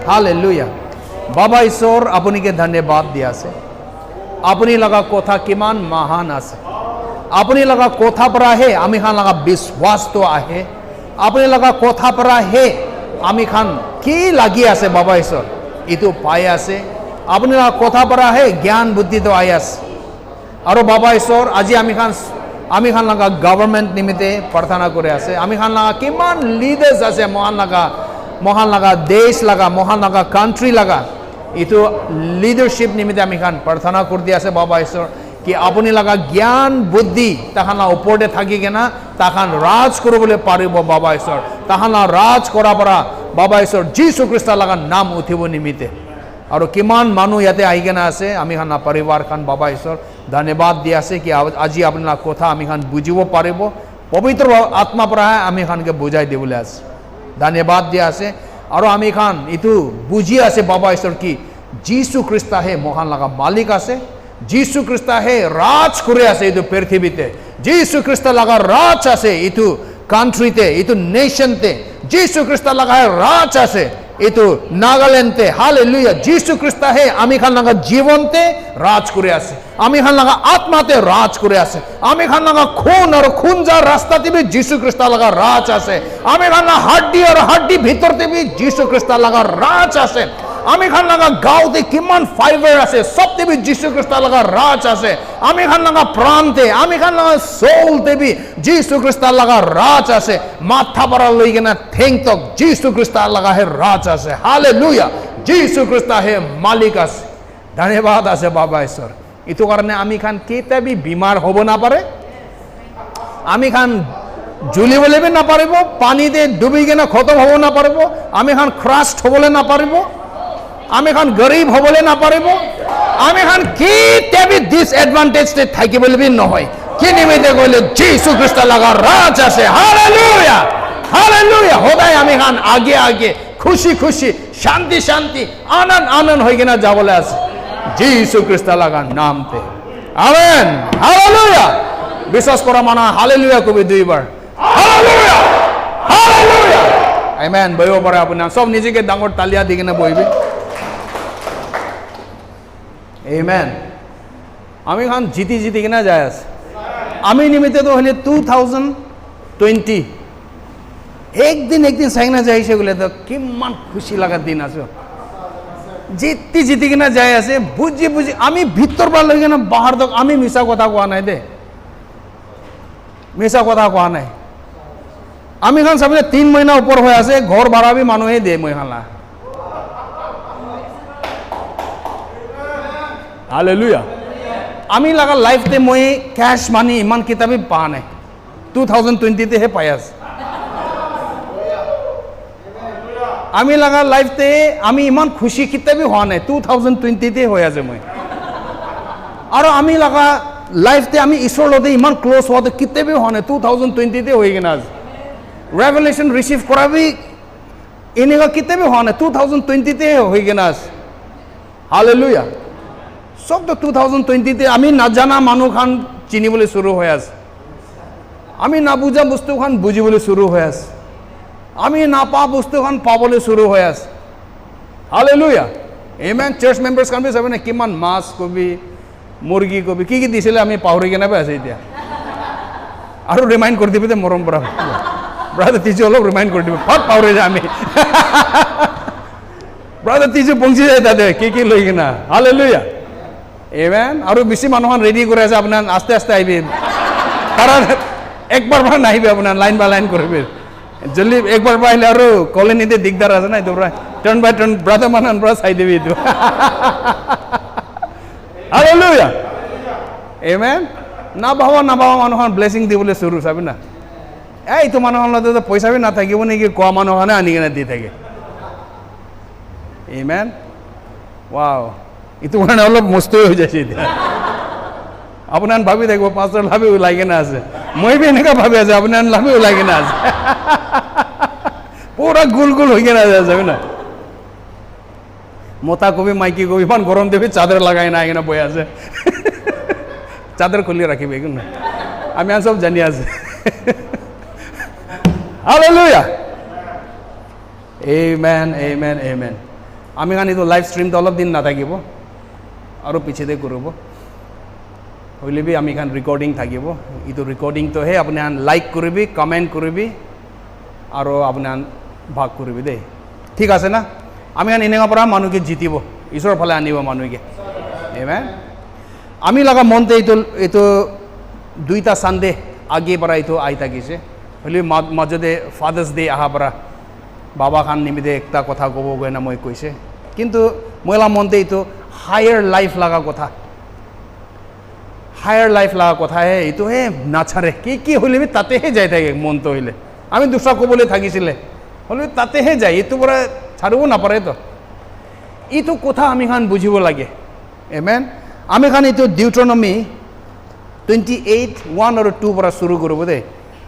Hallelujah Baba Ishwar आपनिके धन्यवाद दिया से आपनी लगा कोथा किमान महान आसे आपनी लगा कोथा पर आहे आमी खान लगा विश्वास तो आहे आपनी लगा कोथा पर आहे आमी खान की लागी आसे बाबा ईश्वर इतो पाए आसे आपनी लगा कोथा पर आहे ज्ञान बुद्धि तो आयास और बाबा ईश्वर আজি आमी खान लगा गवर्नमेंट निमित्ते प्रार्थना करे आसे आमी खान लगा किमान लीडर्स आसे महान लगा देश लगा महान लगा कंट्री लगा इतो लीडरशिप निमित्ते आमी खान प्रार्थना कर दिया से बाबा ईश्वर कि आपनी लगा ज्ञान बुद्धि ताखाना ऊपरते थाकी केना ताखान राज करबले पारिब बाबा ईश्वर ताखाना राज करा परा बाबा ईश्वर जीशु ख्रिस्ट लगा नाम उठिब निमित्ते और किमान मानु याते आई केना आसे आमी खान परिवार खान बाबा ईश्वर धन्यवाद दिया से कि আজি आपना कथा आमी खान बुझिब पारिब पवित्र आत्मा पर आमी खान के बुझाई दिबले आसे धन्यवाद दिया आसे और आमी खान इतु बुझी आसे बाबा ईश्वर की जीशु ख्रिस्ट है महान लगा मालिक आसे जीशु ख्रिस्ट है राज करे आसे इतु पृथ्वीते जीशु ख्रिस्ट लगा राज आसे इतु कंट्रीते इतु नेशनते जीशु ख्रिस्ट लगा है राज आसे इतु नागालैंडते हालेलुया जीशु ख्रिस्ट है आमी खान लगा जीवनते राज करे आसे आमी खान लगा आत्माते राज करे आसे आमी खान लगा खून और खून जा रास्ताते भी जीशु ख्रिस्ट लगा राज आसे आमी खान लगा हड्डी और हड्डी भीतरते भी जीशु ख्रिस्ट लगा राज आसे आमी खान लगा गावते किमान फाइबर आसे सबते भी जीशु ख्रिस्ट लगा राज आसे आमी खान लगा प्राणते आमी खान लगा सोलते भी जीशु ख्रिस्ट लगा राज आसे माथा पर लई ना थेंग तक जीशु ख्रिस्ट लगा है राज आसे हालेलुया जीशु ख्रिस्ट है मालिक आसे धन्यवाद आसे बाबा ईश्वर इतो कारणे आमी खान केते भी बीमार होबो ना पारे आमी खान जुलिबले भी ना पारिब पानीते डुबी केना खतम होबो ना पारिब आमी खान क्रस्ट होबले ना पारिब आमी खान गरीब होबले ना पारिब आमी खान केते भी डिसएडवांटेज ते থাকিবলে भी নহয় कि निमित्ते কইলে जीशु ख्रिस्ट लगा राज আছে हालेलुया हालेलुया होदाय आमी खान आगे आगे खुशी खुशी शांति शांति आनंद आनंद होई केना जाबले আছে जीशु ख्रिस्ट लगा नाम पे आमेन हालेलुया विश्वास करा माना हालेलुया कबि दुईबार हालेलुया हालेलुया आमेन बयो पारे आपना सब निजेके डांगर तालिया দি কেনে বইবে आमेन आमी खान जीती जीती केना जाय আছে आमी निमित्ते तो हले 2020 एक दिन साइना जाइसे गले तो किमान खुशी लगा दिन আছে जीती जीती केना जाय আছে बुझी बुझी आमी भीतर पर लगे ना बाहर तक आमी मिसा कथा कोआ নাই दे मिसा कथा कोआ নাই आमी खान सबने 3 महीना ऊपर होय আছে घर भाड़ा भी मानुहे दे মই खाला हालेलुया आमी लगा लाइफ ते মই कैश मानी इमान किताबी पा নাই 2020 ते हे पायास आमी लगा लाइफ ते आमी इमान खुशी किताबी हुआ নাই 2020 ते होय আছে মই और आमी लगा लाइफ ते आमी ईश्वर लते इमान क्लोज हुआ तो किताबी हुआ নাই 2020 ते होय गेना रेवलेशन रिसीव करा भी इनेगा किताबी हुआ নাই 2020 ते होय गेना हालेलुया सब तो 2020 ते आमी ना जाना मानु खान चिनिबले शुरू होय আছে आमी ना बुझा बस्तु खान बुझिबले शुरू होय আছে आमी ना पा बस्तु खान पाबले शुरू होय আছে hallelujah amen church members Khan भी सबने किमान मास कबि मुर्गी कबि की दिसिले आमी पाहरि केना बे আছে इतिया आरो रिमाइंड कर दिबे मरम बरा ब्रदर तिजो लोग रिमाइंड कर दिबे फट पाहरि जा आमी ब्रदर तिजो पहुंची जाय ताते की लई केना हालेलुया आमेन आरो बेसी मानुहान रेडी करे আছে आपना आस्ते आस्ते आइबे कारण एक बार बार नाइबे आपना लाइन बाय लाइन करबे जल्दी एक बार बाइले आरो कॉलोनीते दिगदार আছে না তোমরা टर्न बाय टर्न ब्रदर मानन ब्रदर साइ देबे तो हालेलुया आमेन ना बाबा मानुहान ब्लेसिंग दिबले शुरू साबे ना এই তো मानुहान लते तो पैसा भी ना থাকিব নেকি কোয়া मानुहाने आनी केना দি থাকে आमेन वाओ इतो माने অলপ মস্ত হয়ে যাচ্ছে আপনার ভাবি দেখবো পাঁচটা লাভে লাগে না আছে মই भी এনেকা ভাবি আছে আপনার লাভে লাগে না আছে পুরা গুল গুল হয়ে না যাবে না মোতা কবি মাইকি কবি মান গরম দেবে চাদর লাগাই না এখানে বই আছে চাদর খুলে রাখিবে এখানে আমি সব জানি আছে हालेलुया आमेन आमेन आमेन আমি খান এইটো লাইভ ষ্ট্ৰীমটো অলপ দিন নাথাকিব আৰু পিছতে কৰিব হইলে বি আমি খান ৰেকৰ্ডিং থাকিব এইটো ৰেকৰ্ডিংটোহে আপুনি লাইক কৰিবি কমেণ্ট কৰিবি আৰু আপুনি ভাগ কৰিবি দেই ঠিক আছে না আমি খান এনেকুৱা পৰা মানুহকে জিতিব ঈশ্বৰৰ ফালে আনিব মানুহকে আমেন আমি লগা মনতে এইটো দুইটা সানডে আগে পৰা এইটো আহি থাকিছে হলে মাজতে ফাদাৰ্ছ ডে অহা পৰা বাবা খান নিমিত্তে একটা কথা ক'ব গৈ না মই কৈছে কিন্তু মহিলা মনতে এইটো হায়াৰ লাইফ লগা কথা হায়াৰ লাইফ লগা কথাহে এইটোহে নাচাৰে কি হলে তাতেহে যাই থাকে মনটো হইলে আমি দুসৰা ক'বলৈ থাকিছিলে হলে তাতেহে যায় এইটো পৰা ছাড়িব নাপাৰে তো এইটো কথা আমি খান বুজিব লাগে আমেন আমি খান এইটো ডিউট্ৰনমি 28:1 আৰু 2 পৰা শুৰু কৰিব দেই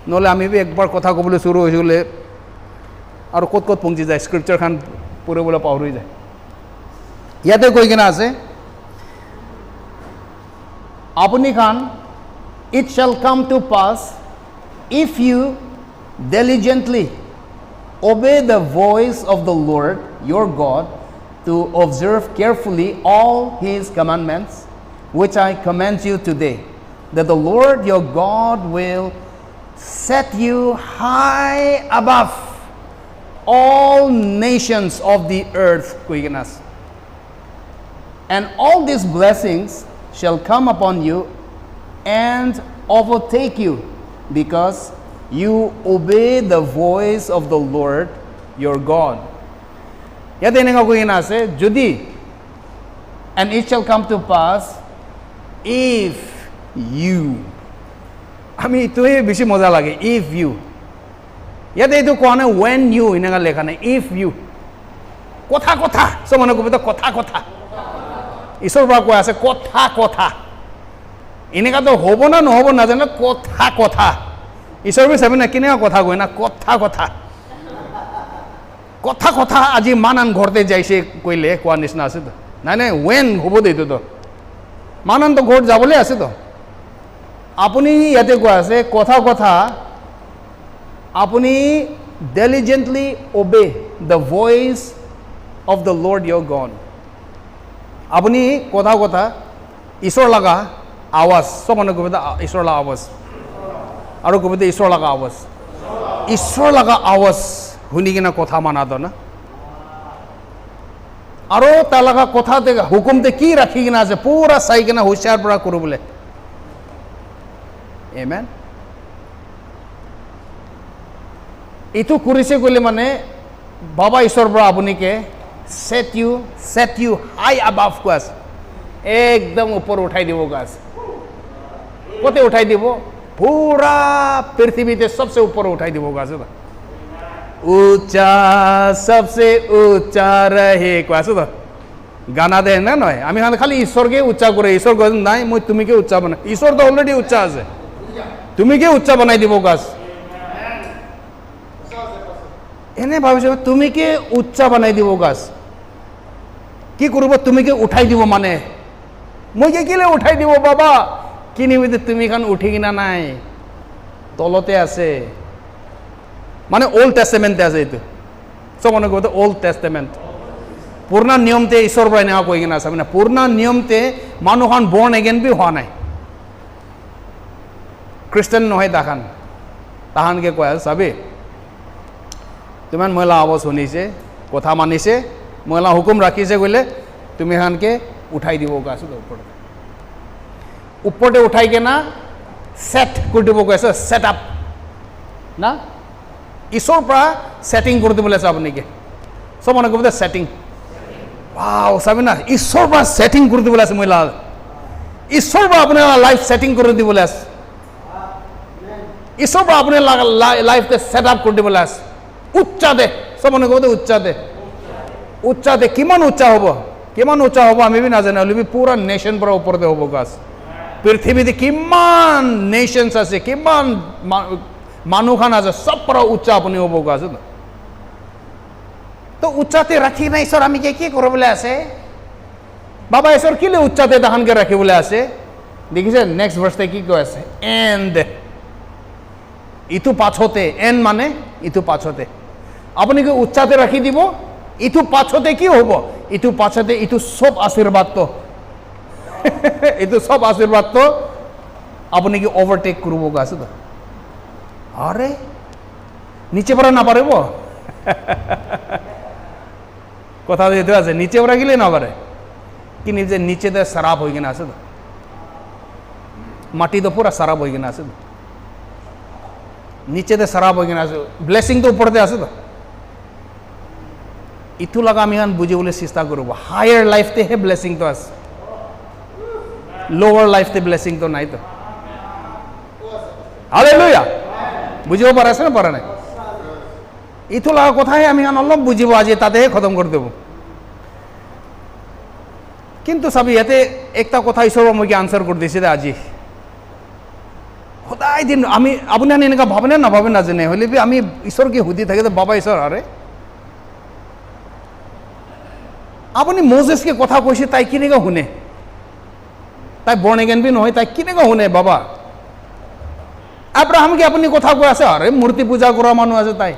নহলে আমি একবাৰ কথা ক'বলৈ শুৰু হৈছিলে আৰু ক'ত পहुঁচি যায় স্ক্ৰিপচাৰ খান পঢ়িবলৈ পাহৰি যায় ইয়াতে কৈ কিনা আছে আপুনি খান it shall come to pass if you diligently obey the voice of the Lord your God to observe carefully all his commandments which I command you today that the Lord your God will set you high above all nations of the earth and all these blessings shall come upon you and overtake you because you obey the voice of the Lord your God ইয়াতে এনেকুৱা কৈ কিনা আছে যদি and it shall come to pass if you আমি এইটোৱে বেছি মজা লাগে if you ইয়াতে এইটো কোৱা নাই when you এনেকুৱা লেখা নাই if you কথা সব মানুহ ক'ব কথা ঈশ্বৰৰ পৰা কৈ আছে কথা এনেকুৱাতো হ'ব না নহ'ব নাজানে কথা ঈশ্বৰ বি চাবি না কেনেকুৱা কথা কয় না কথা আজি মানান ঘৰতে যাইছে কৈলে কোৱা নিচিনা আছে তো নাই ৱেন হ'ব দে এইটো তো মানান তো ঘৰত যাবলৈ আছে তো আপুনি ইয়াতে কোৱা আছে কথা আপুনি diligently obey the voice of the Lord your God আপুনি কথা ঈশ্বৰ লগা আৱাজ সব মানুহ ক'ব ঈশ্বৰ লগা আৱাজ আৰু ক'ব ঈশ্বৰ লগা আৱাজ শুনি কিনা কথা মানাতো না আৰু তাৰ লগা কথাতে হুকুমতে কি ৰাখি কিনা আছে পুৰা চাই কিনা হুঁচিয়াৰ পৰা কৰিবলৈ আমেন এইটো কৰিছে ক'লে মানে বাবা ঈশ্বৰৰ পৰা আপুনিকে set you high above class একদম ওপৰ উঠাই দিব গাছ কতে উঠাই দিব পুৰা পৃথিৱীতে সবচে ওপৰ উঠাই দিব গাছ ऊंचा सबसे ऊंचा रहे কোৱাছো তো গানা দে না নয় আমি খালি ঈশ্বরকে উচ্চা করে ঈশ্বর কয় নাই মই তুমিকে উচ্চা বানাই ঈশ্বর তো অলরেডি উচ্চা আছে তুমিকে উচ্চা বানাই দিব গাছ এনে ভাবিছ তুমিকে উচ্চা বানাই দিব গাছ কি করব তুমিকে উঠাই দিব মানে মইকে কিলে উঠাই দিব বাবা কিনিবিতে তুমি খান উঠি কিনা নাই তলতে আছে মানে ওল্ড টেষ্টামেণ্টে আছে এইটো সব মনে করতে ওল্ড টেষ্টামেণ্ট পুৰণা নিয়মতে ঈশ্বৰ পৰা এনেকুৱা কৈ কিনা আছে মানে পুৰণা নিয়মতে মানুহখন বৰ্ণ এগেইন বি হোৱা নাই খ্ৰীষ্টান নহয় তাহানকে কৈ আছে চাবি তুমান মহিলা আৱাজ শুনিছে কথা মানিছে মহিলা হুকুম ৰাখিছে গ'লে তুমি খানকে উঠাই দিব কৈছে ওপৰতে উঠাই কেনা সেট কৰি দিব কৈছে সেট আপ না ঈশ্বৰ পৰা সেটিং কৰি দিবলৈ আছে আপুনিকে সব মনে ক'ব সেটিং ওয়াও চাবি না ঈশ্বৰ পৰা সেটিং কৰি দিবলৈ আছে মহিলা ঈশ্বৰ পৰা আপোনাৰ লাইফ সেটিং কৰি দিবলৈ আছে ঈশ্বৰ পৰা আপোনাৰ লাইফতে সেট আপ কৰি দিবলৈ আছে উচ্চা দে সব মনে ক'ব উচ্চা দে কিমান উচ্চা হ'ব আমি বি নাজানো হলে পুৰা নেশ্যন পৰা ওপৰতে হ'ব গাছ পৃথিৱীতে কিমান নেশ্যনছ আছে কিমান মানুহখন আছে সব পৰা উচ্চা আপুনি হ'ব গাছ তো উচ্চাতে ৰাখি নাই ঈশ্বৰ আমি কি কৰিবলৈ আছে বাবা ঈশ্বৰ কিলে উচ্চাতে তাহানকে ৰাখিবলৈ আছে দেখিছে নেক্সট ভাৰ্সতে কি কৈ আছে এণ্ড ইটো পাছতে এণ্ড মানে ইটো পাছতে আপুনি কি উচ্চাতে ৰাখি দিব ইটো পাছতে কি হ'ব ইটো পাছতে ইটো সব আশীর্বাদ তো এইটো সব আশীর্বাদ তো আপুনি কি ওভারটেক কৰিব আছে তো আরে নিচে পড়া না পারিব কথা যেতে আছে নিচে পড়া গেলে না পারে কি নিজে নিচে তো শরাব হয়ে কিনা আছে তো মাটি তো পুরা শরাব হয়ে কিনা আছে তো নিচে তো শরাব হয়ে কিনা আছে ব্লেসিং তো উপরতে আছে তো ইটো লাগা আমি বুঝিবলৈ চেষ্টা করব হায়ার লাইফতে হে ব্লেসিং তো আছে লোৱাৰ লাইফতে ব্লেসিং তো নাই তো হালেলুয়া বুঝিব পারাছে না পারা নাই ইটো লাগা কথাই আমি অলপ বুঝিব আজি তাতে খতম করে দেব কিন্তু চাবি ইয়াতে একটা কথা ঈশ্বৰৰ মই আনসার করে দিছে আজি সদায় দিন আমি আপুনি এনেকা ভাবে না নাভাবে নাজানে হলে আমি ঈশ্বরকে সুধি থাকে বাবা ঈশ্বর আরে আপুনি মোজেসকে কথা কৈছে তাই কেনেকা শুনে তাই বর্ন এগেন বি নহয় তাই কেনেকা শুনে বাবা আব্রাহামকে আপুনি কথা কৈ আছে আরে মূর্তি পূজা কৰা মানুহ আছে তাই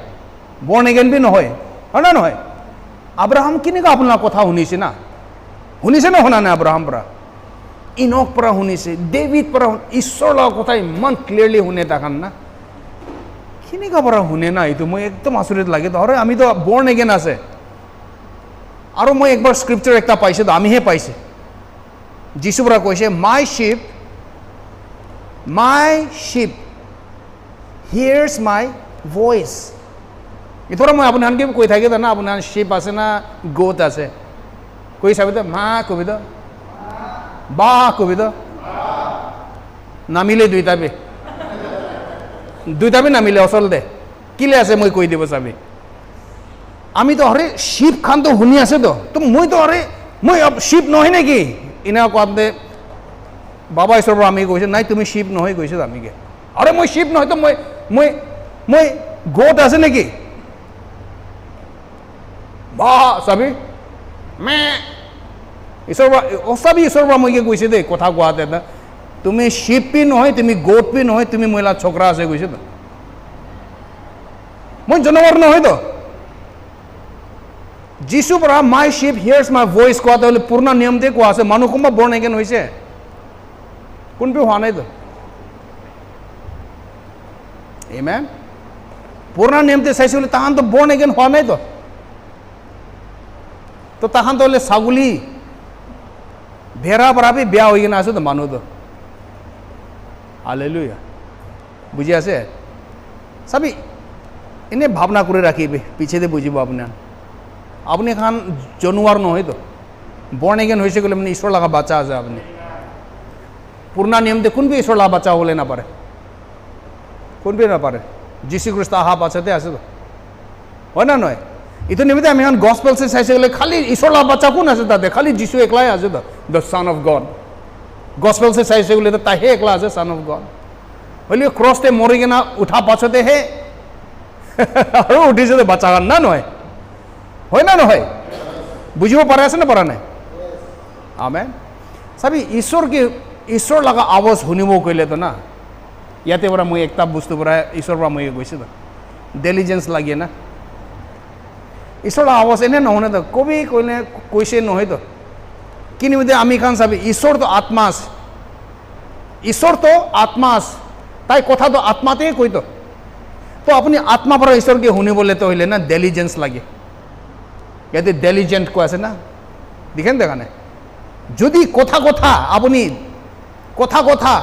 বৰ্ন এগেন বি নহয় হয় না নহয় আব্ৰাহাম কেনেকা আপোনাৰ কথা শুনিছে না শুনিছে না শুনা নাই আব্ৰাহাম পৰা ইনক পৰা শুনিছে ডেভিড পৰা ঈশ্বৰ লগৰ কথা ইমান ক্লিয়াৰলি শুনে তাখান না কেনেকা পৰা শুনে না এইটো মই একদম আচৰিত লাগে ধৰে আমি তো বৰ্ন এগেন আছে আৰু মই একবাৰ স্ক্ৰিপ্চাৰ একটা পাইছোঁ আমিহে পাইছে যিশু পৰা কৈছে মাই শিপ হিয়াৰ্স মাই ভইচ ইথৰ মই আপোনাক কৈ থাকে না আপোনাৰ শিপ আছে না গোট আছে কৈ চাবি তো মা কবি তো বা কবি তো নামিলে দুইটা নামিলে আচলতে কিলে আছে মই কৈ দিব চাবি আমি তো আরে শিব খান তো শুনি আছে তো মই তো আরে মই শিব নহয় নেকি এনে কোৱাতে বাবা ঈশ্বৰ পৰা আমি কৈছে নাই তুমি শিব নহয় কৈছে আমিকে আরে মই শিব নহয় তো মই গোট আছে নেকি বা চাবি মে ঈশ্বৰ চাবি ঈশ্বৰ পৰা মই কৈছে দেই কথা কোৱাতে তুমি শিব পি নহয় তুমি গোট পি নহয় তুমি মহিলা ছোকৰা আছে কৈছে তো মই জনমৰ নহয় তো যিশু পৰা মাই শিপ হিয়াৰ্স মাই ভইচ কোৱাতে হলে পূৰ্ণ নিয়মতে কোৱা আছে মানুহ কোনোবা বৰ্ন এগেন হৈছে কোনটো হোৱা নাই তো আমেন পূৰ্ণ নিয়মতে চাইছে হলে তাহান তো বৰ্ন এগেন হোৱা নাই তো তাহান তো হলে ছাগলী ভেড়া পৰা বেয়া হৈ কিনে আছে তো মানুহ তো হালেলুয়া বুজি আছে চাবি এনে ভাৱনা কৰি ৰাখিবি পিছেতে বুজিব আপোনাৰ আপনি খান জনোয়ার নহয় তো বর্ন এগেন হয়েছে গেলে মানে ঈশ্বর লাগা বাচ্চা আছে আপনি পূর্ণ নিয়ম দেখুন বি ঈশ্বর লাগা বাচ্চা হলে না পারে কোন বি না পারে যীশু খ্রিস্ট আহা বাচ্চাতে আছে তো হয় না নয় ইটো নিমিত্তে আমি এখন গসপেল সে চাইছে গেলে খালি ঈশ্বর লাগা বাচ্চা কোন আছে তাতে খালি যীশু একলাই আছে তো the son of god gospel সে চাইছে গেলে তো তাইহে একলা আছে সান অফ গড হলে ক্রসতে মরি কিনা উঠা পাছতে হে আৰু উঠিছে তো বাচ্চা না নয় হয় না নহয় বুঝিব পাৰা আছে না পাৰা নাই আমেন চাবি ঈশ্বৰ লগা আৱাজ শুনিব কইলে তো না ইয়াতে পৰা মই একটা বস্তু পৰা ঈশ্বৰ পৰা মই গৈছে তো ডেলিজেন্স লাগে না ঈশ্বৰ আৱাজ এনে নহনে তো কবি কইলে কৈছে নহয় তো কি নিমিত্তে আমি খান চাবি ঈশ্বৰ তো আত্মা আছে তাই কথা তো আত্মাতে কৈ তো আপুনি আত্মা পৰা ঈশ্বৰকে শুনিবলৈ তো হইলে না ডেলিজেন্স লাগে ইয়াতে ডেলিজেন্ট কৈ আছে না দেখেন দেখা নাই যদি কথা আপনি কথা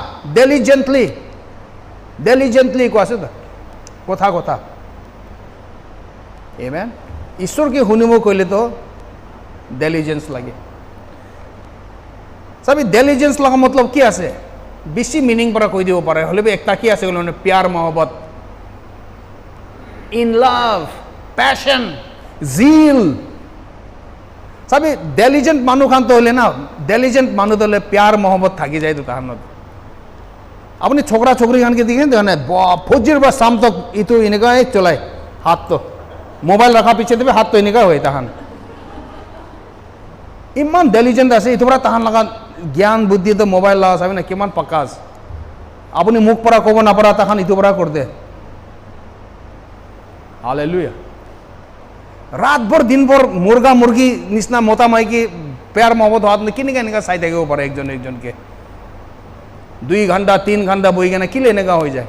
ডেলিজেন্টলি কৈ আছে তো কথা আমেন ঈশ্বৰকে শুনিব কইলে তো ডেলিজেন্স লাগে চাবি ডেলিজেন্স লগা মতলব কি আছে বেছি মিনিং পৰা কৈ দিব পাৰে হলে একটা কি আছে মানে প্যাৰ মহব্বত ইন লাভ প্যাশন জিল চাবি ডেলিজেন্ট মানুহ খান তো হলে না ডেলিজেন্ট মানুহ তো হলে প্যার মহব্বত থাকি যায় তো তাহার আপনি ছোকরা ছোকরি খানকে দেখেন দেখেন ফৌজির বা শাম তক ইতো এনেকা চলায় হাত তো মোবাইল রাখা পিছিয়ে দেবে হাত তো এনেকা হয় তাহান ইমান ডেলিজেন্ট আছে ইটো পৰা তাহান লগা জ্ঞান বুদ্ধি তো মোবাইল লগা চাবি না কিমান পাক্কা আছে আপনি মুখ পৰা ক'ব নাপাৰা তাহান ইটো পৰা কৰি দে হালেলুয়া ৰাতভৰ দিনভৰ মুৰ্গা মুৰ্গী নিচিনা মতা মাইকী প্যাৰ মহব্বত হোৱাত কেনেকৈ এনেকৈ চাই থাকিব পাৰে একজন একজনকৈ 2 ঘণ্টা 3 ঘণ্টা বহি কেনে কেলে এনেকুৱা হৈ যায়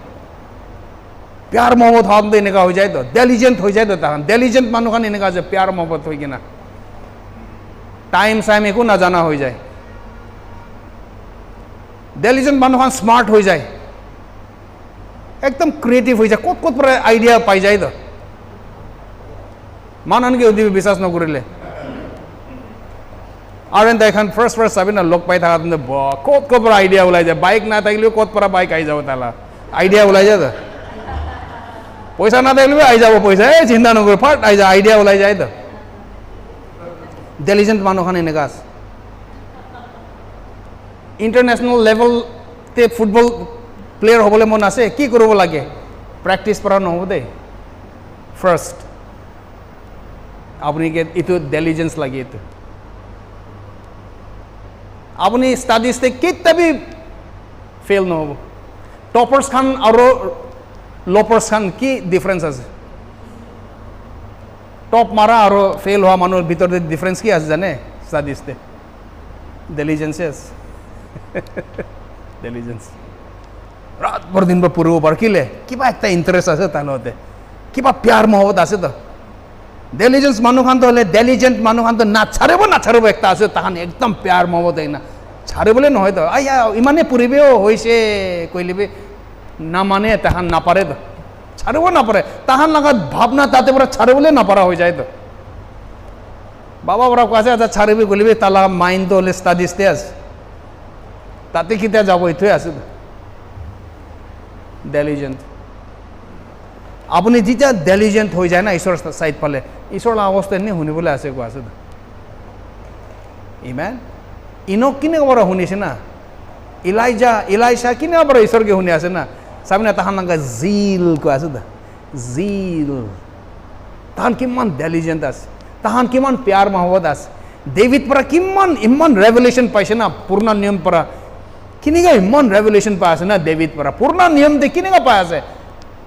প্যাৰ মহব্বত হোৱাত এনেকুৱা হৈ যায় তো ডেলিজেণ্ট হৈ যায় তো তাহান ডেলিজেণ্ট মানুহখন এনেকুৱা আছে প্যাৰ মহব্বত হৈ কিনা টাইম চাইম একো নাজানা হৈ যায় ডেলিজেণ্ট মানুহখন স্মাৰ্ট হৈ যায় একদম ক্ৰিয়েটিভ হৈ যায় ক'ত ক'ত পৰা আইডিয়া পাই যায় তো মানুহকে সুধিবি বিশ্বাস নকৰিলে আৰু এনে এখন ফাৰ্ষ্ট চাবি না লগ পাই থকা ক'ত ক'ত পৰা আইডিয়া ওলাই যায় বাইক নাথাকিলেও ক'ত পৰা বাইক আহি যাব তালা আইডিয়া ওলাই যায় তো পইচা নাথাকিলেও আহি যাব পইচা এই চিন্তা নকৰি ফাৰ্ষ্ট আহি যায় আইডিয়া ওলাই যায় তো ডেলিজেণ্ট মানুহখন এনেকুৱা আছে ইণ্টাৰনেশ্যনেল লেভেলতে ফুটবল প্লেয়াৰ হ'বলৈ মন আছে কি কৰিব লাগে প্ৰেক্টিছ পৰা নহ'ব দেই ফাৰ্ষ্ট আপুনি এইটো ডেলিজেন্স লাগে এইটো আপুনি ষ্টাডিজতে কেতিয়াবি ফেইল নহ'ব টপাৰ্ছ খান আৰু লপাৰ্ছ খান কি ডিফাৰেঞ্চ আছে টপ মাৰা আৰু ফেইল হোৱা মানুহৰ ভিতৰতে ডিফাৰেঞ্চ কি আছে জানে ষ্টাডিজতে ডেলিজেন্সে আছে ডেলিজেন্স ৰাতভৰ দিনভৰ পঢ়িব পাৰে কেলে কিবা একটা ইণ্টাৰেষ্ট আছে তাৰ লগতে কিবা প্যাৰ মহব্বত আছে তো ডেলিজেন্স মানুহখানতো হ'লে ডেলিজেণ্ট মানুহখানতো নাচাৰিব একটা আছে তাহান একদম প্যাৰ মহব্বত না চাৰিবলৈ নহয় তো আইয়া ইমানে পঢ়িবেও হৈছে কৈলিবি নামানে তাহান নাপাৰে তো চাৰিব নাপাৰে তাহান লগত ভাৱনা তাতে পৰা চাৰিবলৈ নাপাৰা হৈ যায় তো বাবা পৰা কোৱা আছে আচ্ছা চাৰিবি কৈলিবি তাৰ লগত মাইণ্ডটো হ'লে ষ্টাডিজতে আছে তাতে কেতিয়া যাব এইটোৱে আছে তো ডেলিজেণ্ট আপুনি যেতিয়া ডেলিজেণ্ট হৈ যায় না ঈশ্বৰৰ চাইড পালে ঈশ্বৰৰ অৱস্থা এনেই শুনিবলৈ আছে কোৱা আছে ইমান ইনক কেনেকুৱা পৰা শুনিছে না ইলাইছা কেনেকুৱা পৰা ঈশ্বৰকে শুনি আছে না চাবি না তাহান নাগা জিল কোৱা আছে জিল তাহান কিমান ডেলিজেণ্ট আছে তাহান কিমান প্যাৰ মহব্বত আছে ডেভিড পৰা ইমান ৰেভেলেশ্যন পাইছে না পুৰণা নিয়ম পৰা কেনেকুৱা ইমান ৰেভেলেশ্যন পাই আছে না ডেভিড পৰা পুৰণা নিয়ম দে কেনেকুৱা পাই আছে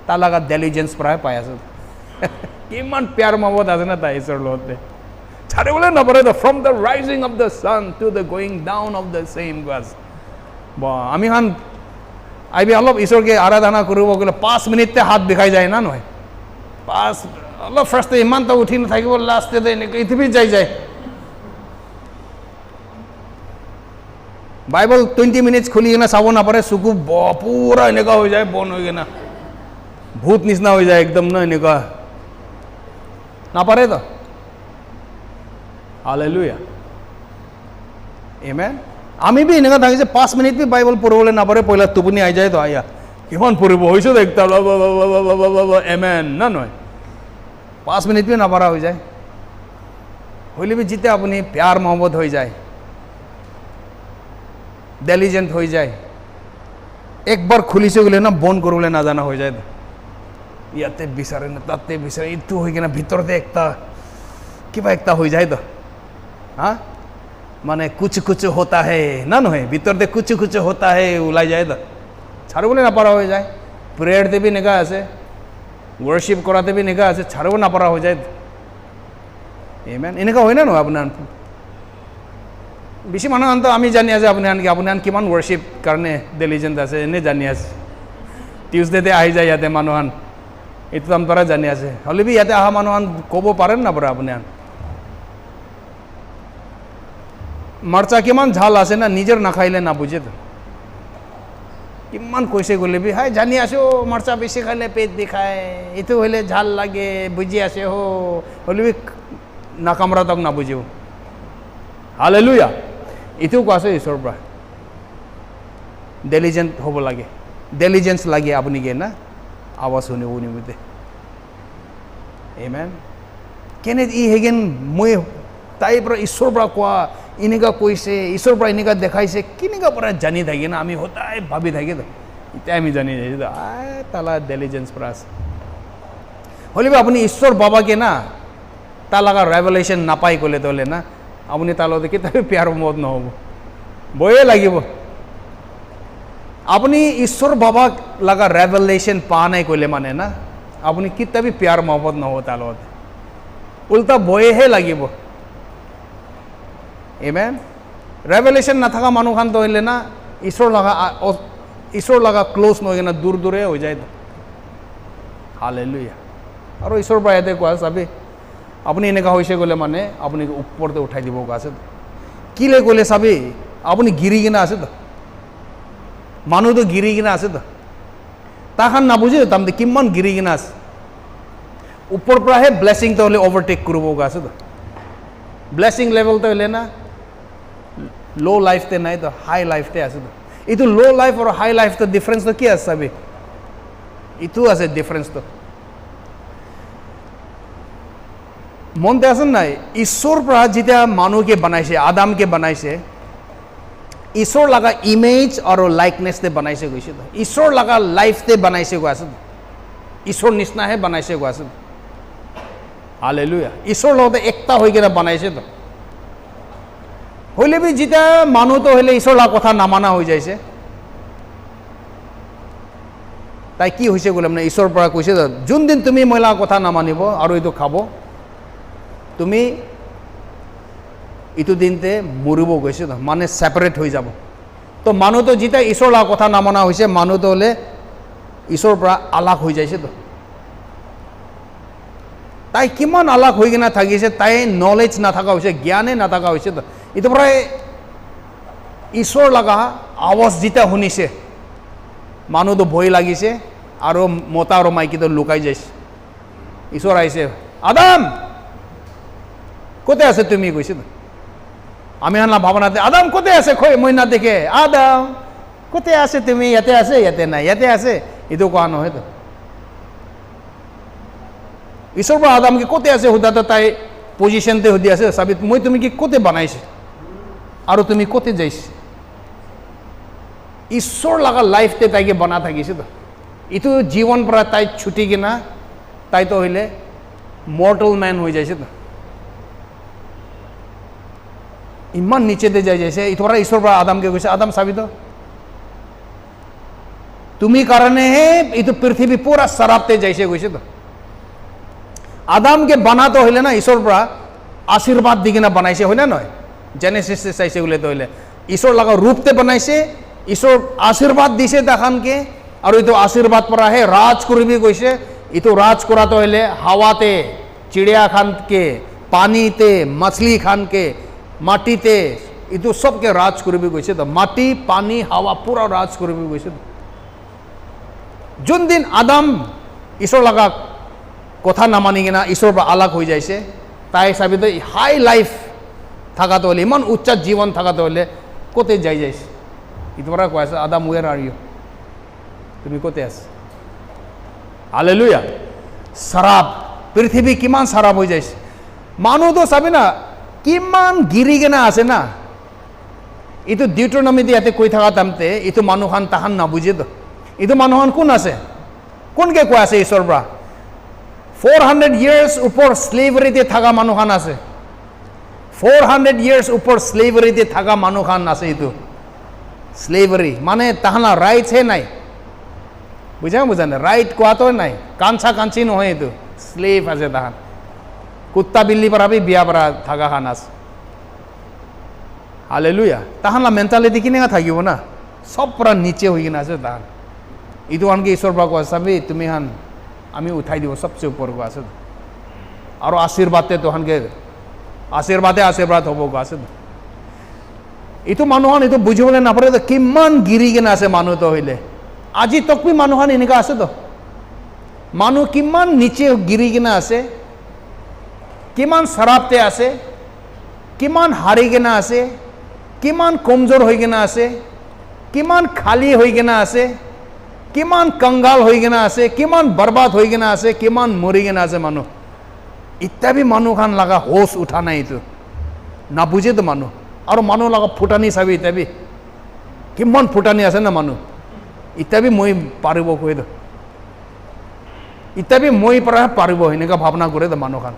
তাৰ লগত ডেলিজেন্স পৰাই পাই আছে কিমান প্যাৰ মহব্বত আছে না তাৰ ঈশ্বৰৰ লগতে চাৰিবলৈ নপৰে from the rising of the sun to the going down of the same গছ আমি খান আইবি অলপ ঈশ্বৰকে আৰাধনা কৰিব গ'লে 5 মিনিটতে হাত বিষাই যায় না নহয় অলপ ফাৰ্ষ্টে ইমানটা উঠি নাথাকিব লাষ্টতে এনেকৈ ইতিবি যায় বাইবল 20 মিনিটছ খুলি কিনে চাব নাপাৰে চকু পুৰা এনেকুৱা হৈ যায় বন হৈ কিনে ভূত নিচিনা হৈ যায় একদম ন এনেকুৱা নাপাৰে তো হালেলুয়া আমেন আমি বি এনেকুৱা থাকি যে 5 মিনিট বি বাইবল পঢ়িবলৈ নাপাৰে পহিলা টোপনি আহি যায় তো আয়া কিমান পঢ়িব হৈছে তো একটা এমেন না নহয় 5 মিনিট বি নাপাৰা হৈ যায় হইলে বি যেতিয়া আপুনি প্যাৰ মহব্বত হৈ যায় ডেলিজেন্ট হৈ যায় একবাৰ খুলিছে গ'লে না বন্ধ কৰিবলৈ নাজানা হৈ যায় ইয়াতে বিচাৰে না তাতে বিচাৰে এইটো হৈ কিনে ভিতৰতে কিবা একটা হৈ যায় তো হা মানে কুছ হতা হে না নহয় ভিতৰতে কুছ হতা হে ওলাই যায় তো চাৰিবলৈ নাপাৰা হৈ যায় প্ৰেয়াৰতে বি এনেকুৱা আছে ৱৰ্শ্বিপ কৰাতে বি এনেকুৱা আছে চাৰিব নাপাৰা হৈ যায় ইমান এনেকুৱা হয় না নহয় আপোনাৰ বেছি মানুহতো আমি জানি আছে আপোনাৰ কিমান ৱৰ্শ্বিপ কাৰণে ডেলিজেণ্ট আছে এনে জানি আছে টিউজডেতে আহি যায় ইয়াতে মানুহখন এইটো তাৰ পৰা জানি আছে হ'লে বি ইয়াতে অহা মানুহখন ক'ব পাৰে না পৰা আপুনি মাৰ্চা কিমান ঝাল আছে না নিজৰ নাখাইলে নাবুজে তো কিমান কৈছে গ'লে বি হাই জানি আছো মাৰ্চা বেছি খালে পেট বিষায় এইটো হ'লে ঝাল লাগে বুজি আছে হ'লে বি নাকামৰা তাক নাবুজিব হালেলুয়া এইটো কোৱা আছে ঈশ্বৰৰ পৰা ডেলিজেণ্ট হ'ব লাগে ডেলিজেন্স লাগে আপুনি কে না আৱাজ শুনিব নিমিতে আমেন কেনে হেগেন মই তাইৰ পৰা ঈশ্বৰৰ পৰা কোৱা এনেকুৱা কৈছে ঈশ্বৰৰ পৰা এনেকুৱা দেখাইছে কেনেকুৱা পৰা জানি থাকে না আমি সদায় ভাবি থাকে এতিয়া আমি জানি যাই তালা ডেলিজেন্স পৰা আছে হ'লে আপুনি ঈশ্বৰ বাবাকে না তাৰ লগা ৰেভেলেশ্যন নাপাই ক'লে তলে না আপুনি তাৰ লগতে কেতিয়াবা প্যাৰ মহব্বত নহ'ব বয়ে লাগিব আপুনি ঈশ্বৰ বাবাক লগা ৰেভেলেশ্যন পোৱা নাই ক'লে মানে না আপুনি কেতিয়াবা প্যাৰ মহব্বত নহ'ব তাৰ লগতে উল্টা ভয়হে লাগিব আমেন ৰেভেলেশ্যন নাথাকা মানুহখান তো হইলে না ঈশ্বৰ লগা ক্লোজ নহয় কিনা দূৰ দূৰে হৈ যায় হালেলুয়া আৰু ঈশ্বৰৰ পৰা ইয়াতে কোৱা চাবি আপুনি এনেকুৱা হৈছে গ'লে মানে আপুনি ওপৰতে উঠাই দিব আছে কিলে গ'লে চাবি আপুনি গিৰি কিনা আছে তো মানুহটো গিৰি কিনা আছে তো তাখান নাবুজে তাৰমানে কিমান গিৰি কিনা আছে ওপৰৰ পৰাহে ব্লেছিংটো হ'লে অভাৰটেক কৰিব আছে তো ব্লেছিং লেভেলটো হ'লে না লো লাইফতে নাই তো হাই লাইফতে আছে তো এইটো লো লাইফ আৰু হাই লাইফটো ডিফাৰেঞ্চটো কি আছে চাবি এইটো আছে ডিফাৰেঞ্চটো মনতে আছে নাই ঈশ্বৰ পৰা যেতিয়া মানুহকে বনাইছে আদামকে বনাইছে ঈশ্বৰ লগা ইমেজ আৰু লাইকনেছতে বনাইছে গৈছে ঈশ্বৰ লগা লাইফতে বনাইছে গৈ আছে ঈশ্বৰ নিচিনাহে বনাইছে গৈ আছে হালেলুয়া ঈশ্বৰ লগতে একটা হৈ কিনে বনাইছে তো হইলে বি যেতিয়া মানুহটো হইলে ঈশ্বৰ লগা কথা নামানা হৈ যাইছে তাই কি হৈছে গ'লে মানে ঈশ্বৰৰ পৰা কৈছে যোনদিন তুমি মই লগা কথা নামানিব আৰু এইটো খাব তুমি ইটো দিনতে মৰিব গৈছে মানে ছেপাৰেট হৈ যাব তো মানুহটো যেতিয়া ঈশ্বৰৰ লগা কথা নামানা হৈছে মানুহটো হ'লে ঈশ্বৰৰ পৰা আলাগ হৈ যাইছে তো তাই কিমান আলাগ হৈ কিনে থাকিছে তাই নলেজ নাথাকা হৈছে জ্ঞানে নাথাকা হৈছে তো এইটো পৰাই ঈশ্বৰ লগা আৱাজ যেতিয়া শুনিছে মানুহটো ভয় লাগিছে আৰু মতা আৰু মাইকীটো লুকাই যাইছে ঈশ্বৰ আহিছে আদাম কোথায় আছে তুমি কৈছে আমি হানা ভাৱনাতে আদাম কোথায় আছে মই না দেখে আদাম কোথায় আছে তুমি ইয়াতে আছে ইয়াতে নাই ইয়াতে আছে এইটো কোৱা নহয় তো ঈশ্বৰ পৰা আদামকে কোথায় আছে সোধাতে তাই পজিশ্যনতে সুধি আছে চাবি মই তুমি কি কোথায় বনাইছে আৰু তুমি কোথায় যাইছে ঈশ্বৰ লগা লাইফতে তাইকে বনা থাকিছে তো এইটো জীৱন পৰা তাই ছুটি কিনা তাইতো হইলে মৰ্টেল মেন হৈ যাইছে তো ইমান নিচেতে যাই যাইছে এইটো পৰা ঈশ্বৰ পৰা আদামকে কৈছে আদাম চাবি তো তুমি কাৰণেহে এইটো পৃথিৱী পুৰা শৰাবতে যাইছে গৈছে তো আদামকে বনাতো হইলে না ঈশ্বৰ পৰা আশীৰ্বাদ দি কিনা বনাইছে হয় না নহয় জেনেচিছ চাইছে গ'লে তো হইলে ঈশ্বৰ লগা ৰূপতে বনাইছে ঈশ্বৰ আশীৰ্বাদ দিছে তাখানকে আৰু এইটো আশীৰ্বাদ পৰাহে ৰাজ কৰিবি কৈছে এইটো ৰাজ কৰাটো হইলে হাৱাতে চিড়িয়া খানকে পানীতে মাছলি খানকে মাটিতে এইটো সবকে ৰাজ কৰিবি কৈছে তো মাটি পানী হাৱা পুৰা ৰাজ কৰিবি কৈছে যোনদিন আদাম ঈশ্বৰ লগা কথা নামানি কিনা ঈশ্বৰৰ পৰা আলাগ হৈ যাইছে তাই চাবি তো হাই লাইফ থাকাটো হলে ইমান উচ্চ জীৱন থাকাটো হলে কোথায় যাই যাইছে এইটো পৰা কৈ আছে আদাম ৱেৰ আৰ ইউ তুমি কোথায় আছা হালেলুয়া শৰাব পৃথিৱী কিমান শৰাব হৈ যাইছে মানুহটো চাবি না কিমান গিৰি কিনা আছে না এইটো ডিউট্ৰনমিতে ইয়াতে কৈ থকা তামতে এইটো মানুহখান তাহান নাবুজে তো এইটো মানুহখান কোন আছে কোনকে কৈ আছে ঈশ্বৰৰ পৰা 400 years ওপৰ স্লেভাৰীতে থকা মানুহখান আছে 400 years ওপৰ স্লেভাৰীতে থকা মানুহখান আছে এইটো স্লেভাৰী মানে তাহানা ৰাইটছহে নাই বুজা নাই ৰাইট কোৱাটো নাই কাঞ্চা কাঞ্চি নহয় এইটো স্লেভ আছে তাহান কুত্তা বিল্লি পৰা বি বিয়া পৰা থকা খান আছে হালেলুয়া তাহানা মেণ্টেলিটি কেনেকুৱা থাকিব না সব পৰা নিচে হৈ কিনে আছে তাহান এইটো আনকি ঈশ্বৰ পৰা কোৱা চাবি তুমি হান আমি উঠাই দিব সবচে ওপৰ গৈ আছে আৰু আশীৰ্বাদতে তোহানকে আশীৰ্বাদ হ'ব গৈ আছে এইটো মানুহখন এইটো বুজিবলৈ নাপাৰে তো কিমান গিৰি কিনে আছে মানুহটো হইলে আজি তক বি মানুহখন এনেকুৱা আছে তো মানুহ কিমান নিচে গিৰি কিনে আছে কিমান শৰাবতে আছে কিমান হাৰি কিনে আছে কিমান কমজোৰ হৈ কিনে আছে কিমান খালী হৈ কিনে আছে কিমান কংগাল হৈ কিনে আছে কিমান বৰবাদ হৈ কিনে আছে কিমান মৰি কিনে আছে মানুহ ইত্যাদি মানুহখান লগা হোচ উঠা নাই এইটো নাবুজে তো মানুহ আৰু মানুহ লগা ফুটানি চাবি ইত্যাদি কিমান ফুটানি আছে না মানুহ ইত্যাদি মই পাৰিব কৈ তো ইত্যাদি মই পৰা পাৰিব এনেকুৱা ভাৱনা কৰে তো মানুহখান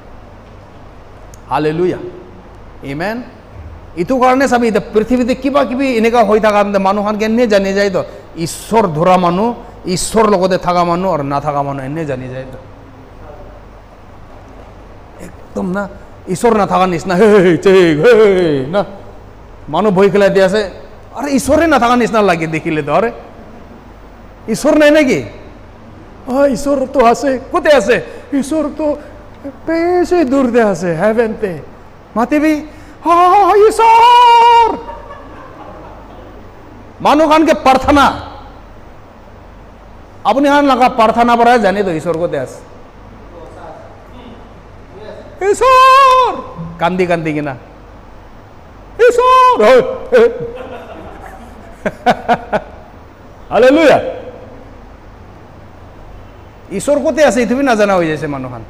হালেলুয়া আমেন এইটো কাৰণে চাবি এতিয়া পৃথিৱীতে কিবা কিবি এনেকুৱা হৈ থকা মানুহখান কেনে জানি যায় তো ঈশ্বৰ ধৰা মানুহ ঈশ্বৰ লগতে থকা মানুহ আৰু নাথাকা মানুহ এনে জানি যায় তো একদম না ঈশ্বৰ নাথাকা নিচিনা হে না মানুহ ভয় খেলাই দি আছে আৰে ঈশ্বৰে নাথাকা নিচিনা লাগে দেখিলে তো আৰে ঈশ্বৰ নাই নেকি ঈশ্বৰ তো আছে কোথায় আছে ঈশ্বৰ তো বেশি দূৰতে আছে হেভেনতে মাতিবি ঈশ্বৰ মানুহ খানকে প্ৰাৰ্থনা আপুনি খান লগা প্ৰাৰ্থনা পৰা জানি তো ঈশ্বৰ কোথায় আছে ঈশ্বৰ কান্দি কান্দি কিনা ঈশ্বৰ হালেলুয়া ঈশ্বৰ কোথায় আছে তুমি নাজানা হৈ যাইছে মানুহখান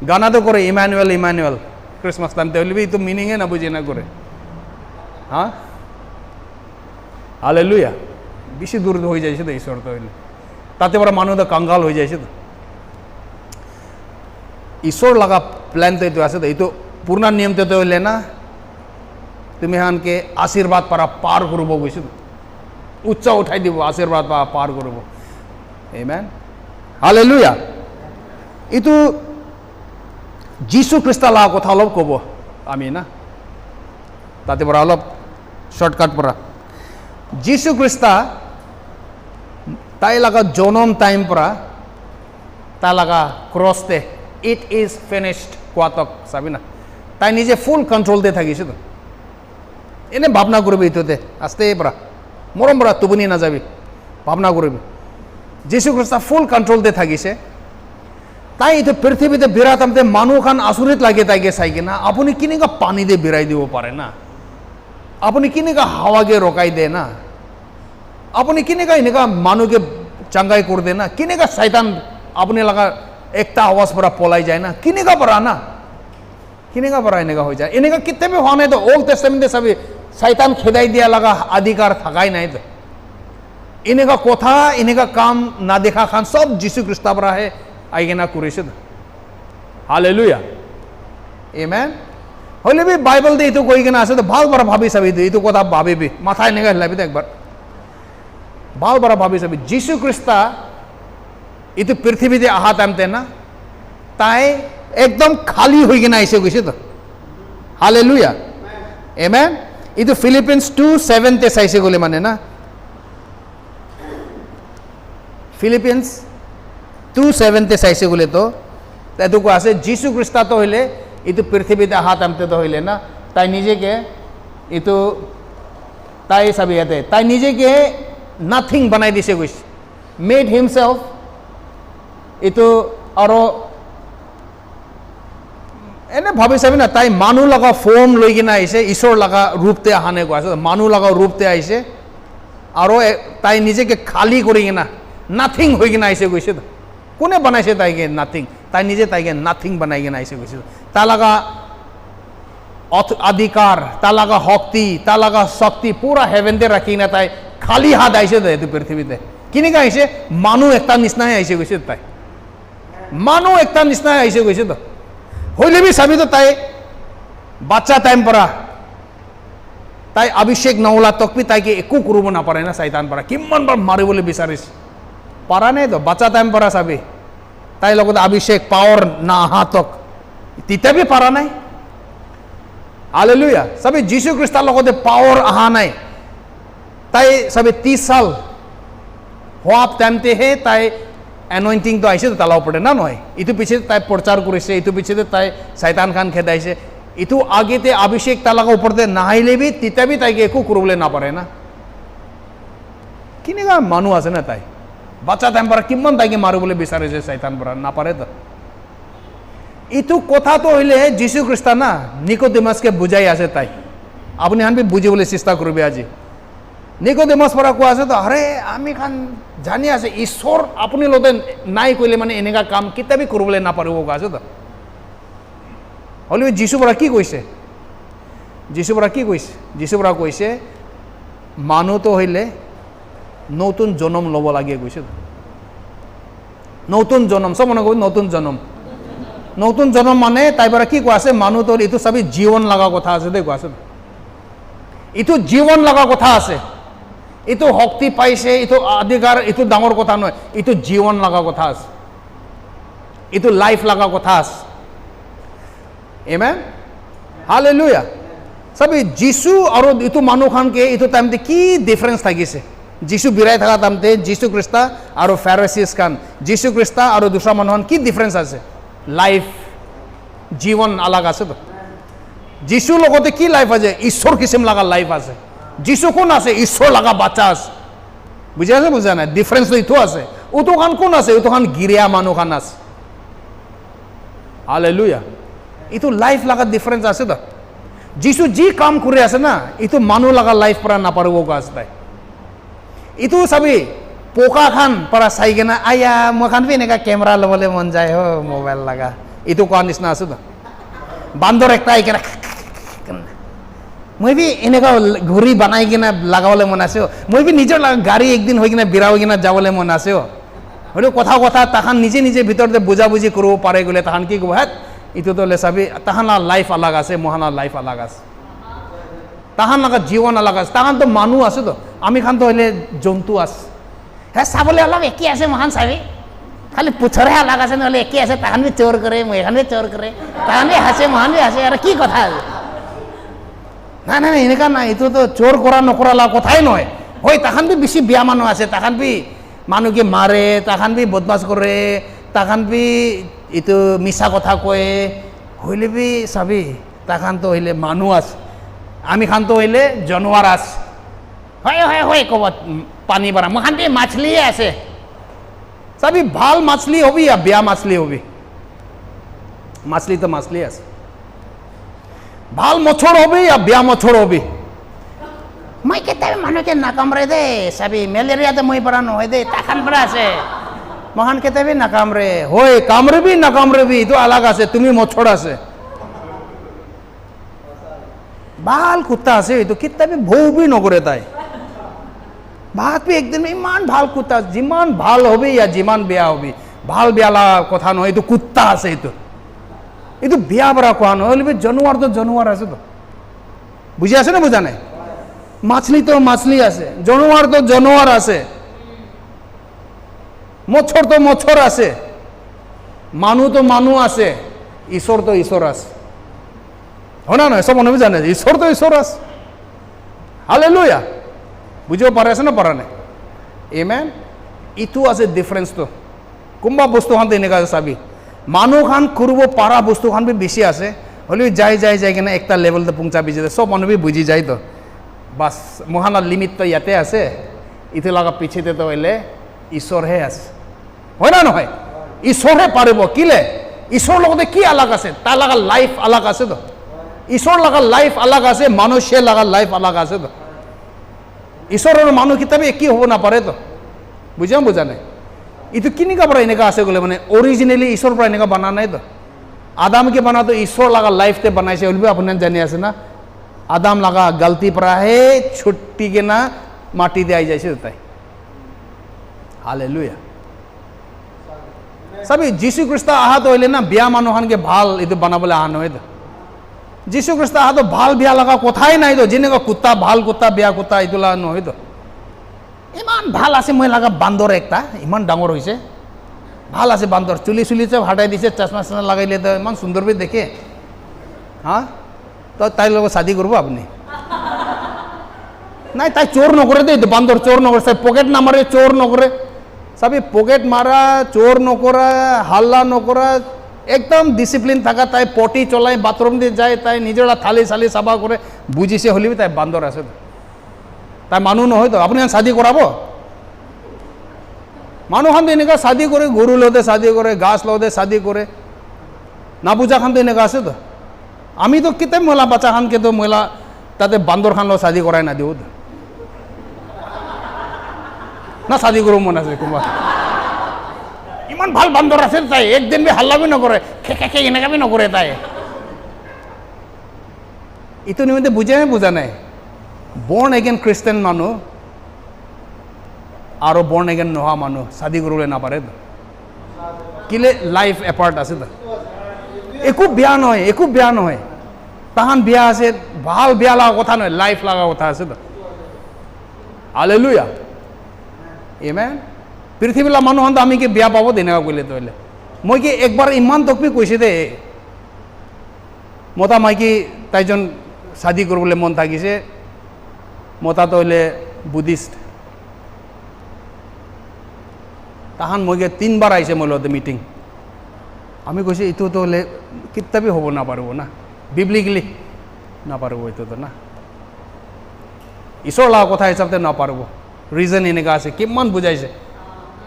গানাটো কৰে ইমানুৱেল ইমানুৱেল ক্ৰিছমাছ টাইম তেহলে এইটো মিনিঙে নাবুজি না কৰে হা হালেলুয়া বেছি দূৰ হৈ যাইছে তো ঈশ্বৰ তো হইলে তাতে পৰা মানুহ তো কাংগাল হৈ যাইছে তো ঈশ্বৰ লগা প্ল্যান তো এইটো আছে তো এইটো পুৰণা নিয়মটো তো হইলে না তুমি হানকে আশীৰ্বাদ পৰা পাৰ কৰিব গৈছো উচ্চ উঠাই দিব আশীৰ্বাদ পৰা পাৰ কৰিব আমেন হালেলুয়া এইটো যীশু খ্ৰীষ্টৰ লগা কথা অলপ ক'ব আমি না তাতে পৰা অলপ শৰ্টকাট পৰা যীশু খ্ৰীষ্ট তাই লগা জনম টাইম পৰা তাই লগা ক্ৰছতে ইট ইজ ফিনিশড কোৱাতক চাবি না তাই নিজে ফুল কণ্ট্ৰলতে থাকিছে তো এনে ভাৱনা কৰিবি এইটোতে আস্তে পৰা মৰম পৰা টোপনি নাযাবি ভাৱনা কৰিবি যীশু খ্ৰীষ্ট ফুল কণ্ট্ৰলতে থাকিছে তাই এইটো পৃথিৱীতে বিৰাটামতে মানুহখান আচৰিত লাগে তাইকে চাই কিনা আপুনি কেনেকুৱা পানী দিয়ে বিৰাই দিব পাৰে না আপুনি কেনেকুৱা হাৱাকে ৰখাই দিয়ে না আপুনি কেনেকুৱা এনেকুৱা মানুহকে চাংগাই কৰি দিয়ে না কেনেকুৱা শয়তান আপুনি লগা একটা আৱাজ পৰা পলাই যায় না কেনেকুৱা পৰা না কেনেকুৱা পৰা এনেকুৱা হৈ যায় এনেকুৱা কেতিয়াবা হোৱা নাই তো ওল্ড টেষ্টামেণ্টে চাবি শয়তান খেদাই দিয়া লগা অধিকাৰ থাকাই নাই তো এনেকুৱা কথা এনেকুৱা কাম না দেখা খান সব যীশু খ্ৰীষ্টৰ পৰাহে আহি কিনা কৰিছে তো হালেলুয়া আমেন হলে বি বাইবেল দিয়ে এইটো কৈ কিনা আছে তো ভাল পৰা ভাবি চাবি এইটো কথা ভাবিবি মাথা এনেকৈ হিলাবি তো একবাৰ ভাল পৰা ভাবি চাবি যীশু খ্ৰীষ্ট এইটো পৃথিৱীতে অহা টাইমতে না তাই একদম খালী হৈ কিনা আহিছে গৈছে তো হালেলুয়া আমেন এইটো ফিলিপিন্স 2:7 তে চাইছে গ'লে মানে না ফিলিপিন্স 2:7 তে চাইছে গ'লে তো এইটো কোৱা আছে যীশু খ্ৰীষ্ট তো হইলে এইটো পৃথিৱীতে অহা টাইমতে তো হইলে না তাই নিজেকে এইটো তাই চাবি ইয়াতে তাই নিজেকে নাথিং বনাই দিছে গৈছে মেড হিমসেল্ফ এইটো আৰু এনে ভাবি চাবি না তাই মানুহ লগা ফৰ্ম লৈ কিনে আহিছে ঈশ্বৰ লগা ৰূপতে অহা নাই কোৱা আছে মানুহ লগা ৰূপতে আহিছে আৰু তাই নিজেকে খালী কৰি কিনা নাথিং হৈ কিনে আহিছে গৈছে কোনে বনাইছে তাইকে নাথিং তাই নিজে তাইকে নাথিং বনাই কিনে আহিছে গৈছে তাৰ লগা অধিকাৰ তাৰ লগা শক্তি তাৰ লগা শক্তি পুৰা হেভেনতে ৰাখি কিনে তাই খালী হাত আহিছে তো এইটো পৃথিৱীতে কেনেকৈ আহিছে মানুহ একটা নিচিনাই আহিছে গৈছে তাই মানুহ একটা নিচিনাই আহিছে গৈছে তো হইলে বি চাবি তো তাই বাচ্চা টাইম পৰা তাই অভিষেক নহলা তক বি তাইকে একো কৰিব নাপাৰে না শয়তান পৰা কিমান বাৰ মাৰিবলৈ বিচাৰিছে পাৰা নাই তো বাচ্চা টাইম পৰা চাবি তাই লগত অভিষেক পাৱাৰ না অহা তক তেতিয়া বি পাৰা নাই হালেলুয়া চাবি যীশু খ্ৰীষ্টৰ লগতে পাৱাৰ অহা নাই তাই চাবি 30 সাল হোৱা টাইমতেহে তাই এনইণ্টিং তো আহিছে তালা ওপৰতে না নহয় ইটো পিছে তাই প্ৰচাৰ কৰিছে ইটো পিছে তাই শয়তান খান খেদাইছে ইটো আগেতে অভিষেক তালাকা ওপৰতে নাহিলে বি তেতিয়া বি তাইকে একো কৰিবলৈ নাপাৰে না কেনেকুৱা মানুহ আছে না তাই বাচ্চা টাইম পৰা কিমান তাইকে মাৰিবলৈ বিচাৰিছে শয়তান পৰা নাপাৰে তো ইটো কথাটো হইলে যীশু খ্ৰীষ্ট না নিকোদেমাসকে বুজাই আছে তাই আপুনি হান বি বুজিবলৈ চেষ্টা কৰিবি আজি নিকোদেমাস পৰা কোৱা আছে তো আৰে আমি খান জানি আছে ঈশ্বৰ আপুনি লগতে নাই কৰিলে মানে এনেকুৱা কাম কেতিয়াবি কৰিবলৈ নাপাৰিব কোৱা আছে তো হ'লেও যীশু পৰা কি কৈছে যীশু পৰা কি কৈছে যীশু পৰা কৈছে মানুহটো হইলে নতুন জন্ম ল'ব লাগে কৈছে নতুন জন্ম সব মনে কবি নতুন জন্ম মানে তাই পৰা কি কোৱা আছে মানুহটোৰ এইটো চাবি জীৱন লগা কথা আছে দে কোৱা আছে এইটো জীৱন লগা কথা আছে এইটো শক্তি পাইছে এইটো অধিকাৰ এইটো ডাঙৰ কথা নহয় এইটো জীৱন লগা কথা আছে এইটো লাইফ লগা কথা আছে Amen. Hallelujah. Sabi Jisu aro itu manu khan ke itu time te ki difference thagise. Jisu birai thaga time te Jisu Krista aro Pharisees khan. Jisu Krista aro dusra manu khan ki difference ase? Life जीवन अलग আছে তো যিশু লগতে কি life আছে ঈশ্বর কিসম লাগা লাইফ আছে যিশু কোন আছে ঈশ্বর লাগা বাচ্চা আছে বুঝা আছে বুঝা না ডিফারেন্স তো ইতো আছে ও তো খান কোন আছে ও তো খান গিরিয়া মানু খান আছে হালেলুয়া ইতো লাইফ লাগা ডিফারেন্স আছে তো যিশু জি কাম করে আছে না ইতো মানু লাগা লাইফ পরা না পারবো গাছ তাই ইতো সবই পোকা খান পরা সাইগে না আয়া মখান ভি নেকা ক্যামেরা লবলে মন যায় হো মোবাইল লাগা itu kau nisna asu tu, bandor ekta ikera, मैं भी इन्हें का घुरी बनाई कि ना लगावले मनासे हो, मैं भी निजर गाड़ी एक दिन होगी ना बिराव कि ना जावले मनासे हो, बोले कथा ताहान निजे भीतर दे बुझा बुझी करो पारे गुले ताहान की गुहात, इतो तो ले सभी ताहाना लाइफ अलग आसे, मोहना लाइफ अलग आसे, ताहान लगा जीवन अलग आसे, ताहान तो मानु आसे तो, आमी खान तो ले जंतु आस, है साबले अलग एक ही आसे महान साबे खाली पुछरे अलग আছে নহলে একই আছে তাহান বি চোর করে মহান বি চোর করে তাহান বি হাসে মহান বি হাসে আর কি কথা না না এনেকা না এতো তো চোর করা নকরা লা কথাই নয় ওই তাহান বি বেশি বিয়া মানুষ আছে তাহান বি মানুষকে মারে তাহান বি বদমাশ করে তাহান বি এতো মিছা কথা কয় হইলে বি সবই তাহান তো হইলে মানুষ আছে আমি খান তো হইলে জানোয়ার আছে হয় হয় হয় কব পানি ভরা মহান বি মাছলি আছে सभी भाल मछली होगी या ब्या मछली होगी मछली तो मछली है भाल मछोड़ होगी या ब्या मछोड़ होगी मैं कहता हूँ मानो के नाकाम रहे दे सभी मलेरिया तो मुझे परा न हो दे ताकन परा से महान कहते भी नाकाम रहे होए कामरे भी तो अलग आसे तुम्ही मछोड़ा से बाल कुत्ता से तो कितना भी भू भी नौकरे ताई बात भी एक दिन में इमान भाल कुत्ता जिमान भाल होबे या जिमान बिया होबे भाल बियाला कथा नय तो कुत्ता আছে ಇದು বিয়া বড় কোন হইলে জানোয়ার তো জানোয়ার আছে তো বুঝি আছে না বুঝা নাই মাছলি তো মাছলি আছে জানোয়ার তো জানোয়ার আছে মছর তো মছর আছে মানু তো মানু আছে ঈশ্বর তো ঈশ্বর আছে হনা না সব মনে জানে ঈশ্বর তো ঈশ্বর আছে হালেলুয়া বুঝিও পারে আছে না পারা নাই আমেন ইটো আছে ডিফারেন্স তো কোনবা বস্তু খান এনেকা চাবি মানুহ খান করব পারা বস্তু খান বি বেশি আছে হলে যাই কিনা একটা লেভেল তো পৌঁছাবি যে সব মানুহ বি বুঝি যায় তো বাস মহানা লিমিট তো ইয়াতে আছে ইটো লাগা পিছিতে তো হইলে ঈশ্বরহে আছে হয় না নহয় ঈশ্বরহে পারিব কিলে ঈশ্বর লগতে কি আলাগ আছে তা লাগা লাইফ আলাগ আছে তো ঈশ্বর লাগা লাইফ আলাগ আছে মানুষে লাগা লাইফ আলাগ আছে তো ঈশ্বর আর মানুষ কিতাবে একই হব না পারে তো বুঝাম বুঝা নাই ইটো কিনিকা পরা এনেকা আছে গলে মানে অরিজিনালি ঈশ্বর পরা এনেকা বানা নাই তো আদামকে বানা তো ঈশ্বর লাগা লাইফতে বানাইছে বলবি আপনার জানি আছে না আদাম লাগা গলতি পরা হে ছুটি কে না মাটি দিয়ে আই যাইছে তাই হালেলুয়া সবই যিশু খ্রিস্ট আহা তো হইলে না বিয়া মানুষকে ভাল ইটো বানাবলে আহা নয় তো যিশু খ্রিস্ট আহা তো ভাল বিয়া লাগা কথাই নাই তো যেনেকা কুত্তা ভাল কুত্তা বিয়া কুত্তা ইটোলা নহয় তো ইমান ভাল আছে মই লাগা বান্দর একটা ইমান ডাঙর হয়েছে ভাল আছে বান্দর চুলি হাটাই দিছে চশমা চশমা লাগাইলে তো ইমান সুন্দর বি দেখে হ্যাঁ তো তাই লোক শাদি করবো আপনি নাই তাই চোর নকরে দে বান্দর চোর নকরে সব পকেট না মারে চোর নকরে সবই পকেট মারা চোর নকরা হাল্লা নকরা একদম ডিসিপ্লিন থাকা তাই পটি চলাই বাথরুম দিয়ে যায় তাই নিজেরা থালি সালি সাফা করে বুঝিছে হলিবি তাই বান্দর আছে তো তাই মানুষ নহয় তো আপনি শাদি করাবো মানুষ খান তো এনেকা শাদি করে গরু লোদে শাদি করে গাছ লোদে শাদি করে না বুঝা খান তো এনেকা আছে তো আমি তো কিতে মহিলা বাচ্চা খানকে তো মহিলা তাতে বান্দর খান লো শাদি করাই না দিও না শাদি করব মনে আছে কোনবা ইমান ভাল বান্দর আছে তাই একদিন বি হাল্লা বি নকরে খে এনেকা বি নকরে তাই ইটো নিমিত্তে বুঝা নাই বর্ন এগেন খ্রিস্টান মানুষ আর বর্ন এগেন নোহা মানুষ শাদি করলে না পারে তো কিলে লাইফ এপার্ট আছে তো একু বিয়া নহয় তাহান বিয়া আছে ভাল বিয়া লাগা কথা নয় লাইফ লাগা কথা আছে তো হালেলুয়া আমেন পৃথিবীলা মানুহ হন আমি কি বিয়া পাব তেনেকা কইলে তো হইলে মই কি একবার ইমান তকবি কৈছে দে মতা মাইকী তাইজন শাদী কৰিবলৈ মন থাকিছে মতাটো হ'লে বুদ্ধিষ্ট তাহান মই 3 বাৰ আহিছে মোৰ লগত মিটিং আমি কৈছে এইটোতো হ'লে কিতাপি হ'ব নাপাৰিব না বিবলিকলি নাপাৰিব এইটোতো না ঈশ্বৰ লগা কথা হিচাপতে নাপাৰিব ৰিজন এনেকুৱা আছে কিমান বুজাইছে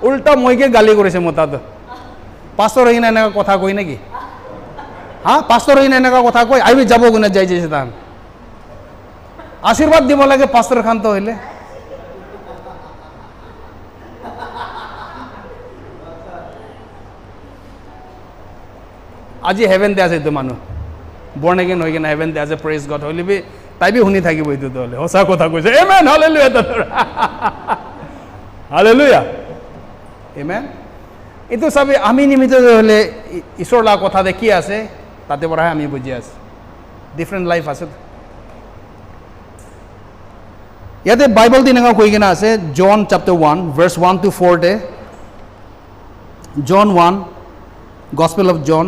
উল্টা মইকে গালি কৰিছে মতাটো পাষ্টৰ হৈ এনেকুৱা কথা কৈ নেকি হা পাষ্টৰ হৈ এনেকুৱা কথা কৈ আহিবি যাব গুণে যাই যাইছে তাহান আশীৰ্বাদ দিব লাগে পাষ্টৰ খানটো হ'লে আজি হেভেনতে আছে এইটো মানুহ বৰ্ণ এগেইন হৈ কিনে হেভেনতে আছে প্ৰেইজ গড হ'লে বি তাই বি শুনি থাকিব এইটোতো হ'লে সঁচা কথা কৈছে এমেন হালেলুয়া হালেলুয়া এমেন এইটো চাবি আমি নিমিত্ত হ'লে ঈশ্বৰ লগা কথাতে কি আছে তাতে পৰাহে আমি বুজি আছোঁ ডিফাৰেণ্ট লাইফ আছে ইয়াতে বাইবেল তেনেকুৱা কৈ কিনে আছে জন চেপ্টাৰ 1 ভাৰ্ছ 1 to 4 তে জন 1 গস্পেল অফ জন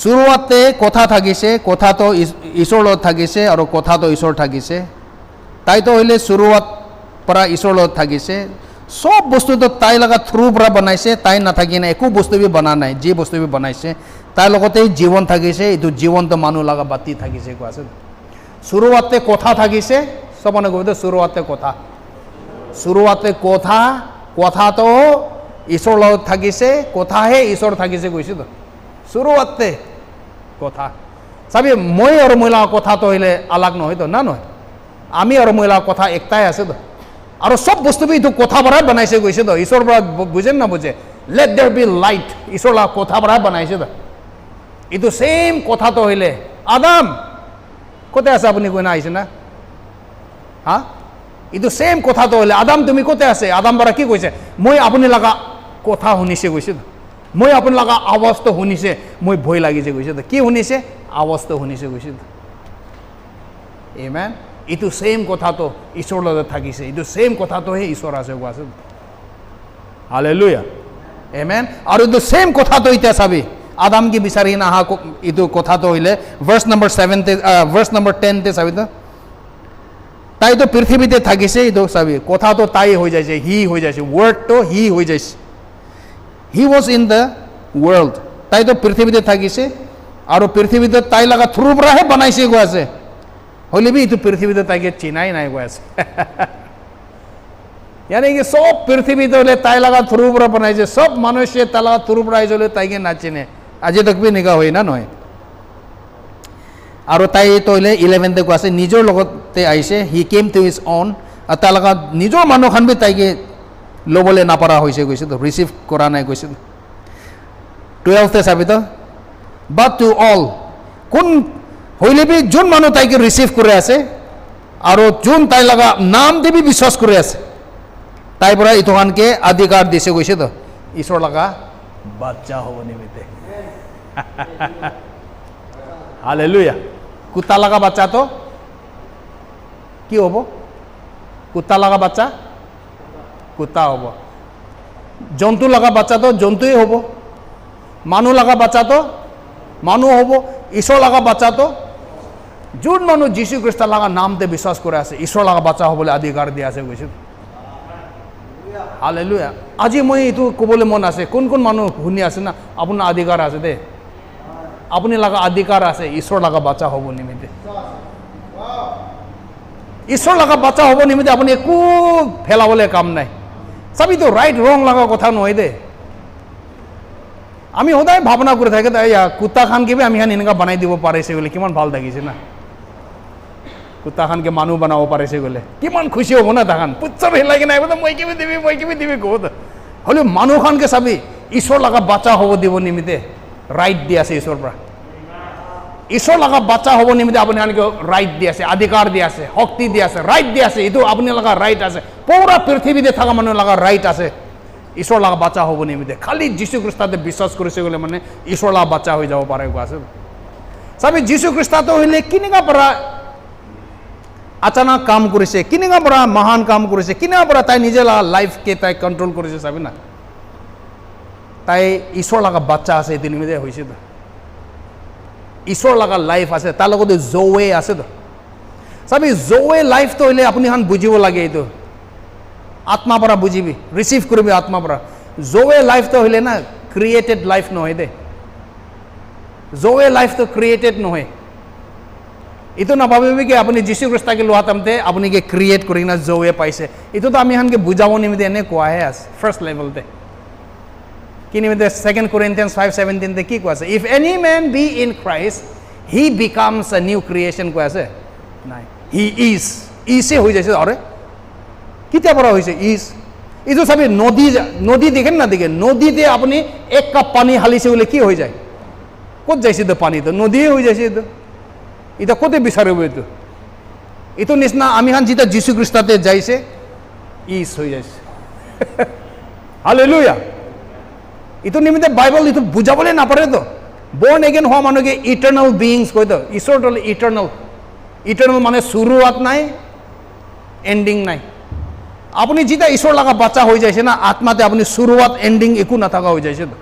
শুৰুৱাতে কথা থাকিছে কথাটো ঈশ্বৰৰ লগত থাকিছে আৰু কথাটো ঈশ্বৰ থাকিছে তাইতো হ'লে শুৰুৱাত পৰা ঈশ্বৰৰ লগত থাকিছে সব বস্তুটো তাই লগা থ্ৰু পৰা বনাইছে তাই নাথাকি নাই একো বস্তু বি বনা নাই যি বস্তু বি বনাইছে তাই লগতে জীৱন থাকিছে এইটো জীৱনটো মানুহ লগা বাতি থাকিছে কোৱাছে শুৰুৱাতে কথা থাকিছে সব মানুহ কৈছে শুৰুৱাতে কথা কথাটো ঈশ্বৰৰ লগত থাকিছে কথাহে ঈশ্বৰ থাকিছে কৈছে তো শুৰুৱাতে কথা চাবি মই আৰু মই লগা কথাটো হ'লে আলাগ নহয়তো না নহয় আমি আৰু মই লগা কথা একটাই আছে তো আৰু সব বস্তু বি এইটো কথা পৰাই বনাইছে গৈছে তো ঈশ্বৰৰ পৰা বুজে না বুজে লেট দেয়াৰ বি লাইট ঈশ্বৰৰ লগা কথা পৰাই বনাইছে তো এইটো সেম কথাটো হ'লে আদাম ক'তে আছে আপুনি কৈ না আহিছে না হা এইটো সেম কথাটো হ'লে আদাম তুমি ক'তে আছে আদাম পৰা কি কৈছে মই আপুনি লগা কথা শুনিছে গৈছে তো মই আপুনি লগা আৱাজটো শুনিছে মই ভয় লাগিছে গৈছে তো কি শুনিছে আৱাজটো শুনিছে গৈছে তো আমেন এইটো সেম কথাটো ঈশ্বৰৰ লগত থাকিছে এইটো সেম কথাটোহে ঈশ্বৰ আছে কোৱাছে হালেলুয়া আমেন আৰু এইটো সেম কথাটো এতিয়া চাবি আদাম কি বিচাৰি না এইটো কথাটো হ'লে ভাৰ্ছ নম্বৰ 7 তে ভাৰ্ছ নম্বৰ 10 তে চাবি তো তাইতো পৃথিৱীতে থাকিছে এইটো চাবি কথাটো তাই হৈ যাইছে হি হৈ যাইছে ৱৰ্ডটো হি হৈ যাইছে he was in the world তাইতো পৃথিৱীতে থাকিছে আৰু পৃথিৱীতে তাই লগা থ্ৰু পৰাহে বনাইছে কৈ আছে হ'লে বি এইটো পৃথিৱীতে তাইকে চিনাই নাই কৈ আছে यानी कि सब पृथ्वीতে হ'লে তাই লগা থ্ৰু পৰা বনাইছে সব মানুহে তাই লগা থ্ৰু পৰা আহিছে তাইকে নাচিনে আজি তক বি নিকা হয় না নহয় আৰু তাই তো হ'লে 11 তে কৈ আছে নিজৰ লগতে আহিছে হি কেম টু হিজ অন আৰু তাই লগা নিজৰ মানুহখন বি তাইকে ল'বলৈ নাপাৰা হৈছে গৈছে তো ৰিচিভ কৰা নাই গৈছে 12 তে চাবি তো বাট টু অল কোন হ'লে বি যোন মানুহ তাইকে ৰিচিভ কৰি আছে আৰু যোন তাই লগা নাম দেবি বিশ্বাস কৰি আছে তাই পৰা ইটোহানকে অধিকাৰ দিছে গৈছে তো ঈশ্বৰ লগা বাচ্চা হ'ব নিমিত্তে হালেলুয়া কুত্তা লগা বাচ্চা তো কি হ'ব কুত্তা লগা বাচ্চা কুত্তা হ'ব জন্তু লগা বাচ্চা তো জন্তুই হ'ব মানুহ লগা বাচ্চা তো মানুহ হ'ব ঈশ্বৰ লগা বাচ্চা তো যোন মানুহ যীশু খ্ৰীষ্টৰ লগা নামতে বিশ্বাস কৰি আছে ঈশ্বৰ লগা বাচ্চা হ'বলৈ অধিকাৰ দিয়া আছে গৈছে হালেলুয়া আজি মই এইটো ক'বলৈ মন আছে কোন কোন মানুহ শুনি আছে না আপোনাৰ অধিকাৰ আছে দে আপুনি লগা অধিকাৰ আছে ঈশ্বৰ লগা বাচ্চা হ'ব নিমিত্তে ঈশ্বৰ লগা বাচ্চা হ'ব নিমিত্তে আপুনি একো ফেলাবলৈ কাম নাই চাবিতো ৰাইট ৰং লগা কথা নহয় দে আমি সদায় ভাৱনা কৰি থাকে কুত্তা খানকে বি আমি এনেকুৱা বনাই দিব পাৰিছে বোলে কিমান ভাল থাকিছে না কুত্তা খানকে মানুহ বনাব পাৰিছে গ'লে কিমান খুচি হ'ব না তাহান পুচ্ছৰ হিলাই কিনে আহিব মই কিবি দিবি ক'ত হ'লেও মানুহখনকে চাবি ঈশ্বৰ লগা বাচ্চা হ'ব দিব নিমিত্তে ৰাইট দি আছে ঈশ্বৰৰ পৰা ঈশ্বৰ লগা বাচ্চা হ'ব নিমিত্তে আপুনি আনকি ৰাইট দি আছে অধিকাৰ দি আছে শক্তি দি আছে ৰাইট দি আছে এইটো আপুনি লগা ৰাইট আছে পুৰা পৃথিৱীতে থকা মানুহ লগা ৰাইট আছে ঈশ্বৰ লগা বাচ্চা হ'ব নিমিত্তে খালি যীশু খ্ৰীষ্টতে বিশ্বাস কৰিছে গ'লে মানে ঈশ্বৰ লগা বাচ্চা হৈ যাব পাৰে কোৱা আছে চাবি যীশু খ্ৰীষ্টটো হ'লে কেনেকুৱা পৰা अचानक काम কৰিছে কিনেকা পৰা মহান কাম কৰিছে কিনেকা পৰা তাই নিজে লাইফকে তাই কন্ট্ৰোল কৰিছে চাবি না তাই ঈশ্বৰ লগা বাচ্চা আছে এইটো নিমিত্তে হৈছে তো ঈশ্বৰ লগা লাইফ আছে তাৰ লগতে জৱে আছে তো চাবি জৱে লাইফটো হ'লে আপুনি এখন বুজিব লাগে এইটো আত্মাৰ পৰা বুজিবি ৰিচিভ কৰিবি আত্মাৰ পৰা জৱে লাইফটো হ'লে না ক্ৰিয়েটেড লাইফ নহয় দে জৱে লাইফটো ক্ৰিয়েটেড নহয় এইটো নাভাবিবি কি আপুনি যীশু খ্ৰীষ্টকে লোৱা টাইমতে আপুনি কি ক্ৰিয়েট কৰি কিনে জৱে পাইছে এইটোতো আমি এখনকে বুজাব নিমিত্তে এনে কোৱাহে আছে ফাৰ্ষ্ট লেভেলতে কি নিমিত্তে 2 Corinthians 5:17 কি কোৱা আছে if any man be in Christ he becomes a new creation কোৱা আছে নাই হি ইজে হৈ যাইছে আৰে কেতিয়াৰ পৰা হৈছে ইজ এইটো চাবি নদী দেখেন না দেখে নদীতে আপুনি এক কাপ পানী হালিছে বোলে কি হৈ যায় ক'ত যাইছে তো পানীটো নদীয়ে হৈ যাইছে এইটো এটা ক'তে বিচাৰিব এইটো নিচিনা আমি হান যেতিয়া যীশু খ্ৰীষ্টতে যাইছে ইজ হৈ যাইছে হালেলুয়া এইটো নিমিত্তে বাইবেল এইটো বুজাবলৈ নাপাৰে তো বৰ্ণ এগেইন হোৱা মানুহকে ইটাৰনেল বিইংছ কয় তো ঈশ্বৰটো হ'ল ইটাৰনেল মানে শুৰুৱাত নাই এণ্ডিং নাই আপুনি যেতিয়া ঈশ্বৰ লগা বাচ্চা হৈ যাইছে না আত্মাতে আপুনি শুৰুৱাত এণ্ডিং একো নাথাকা হৈ যাইছে তো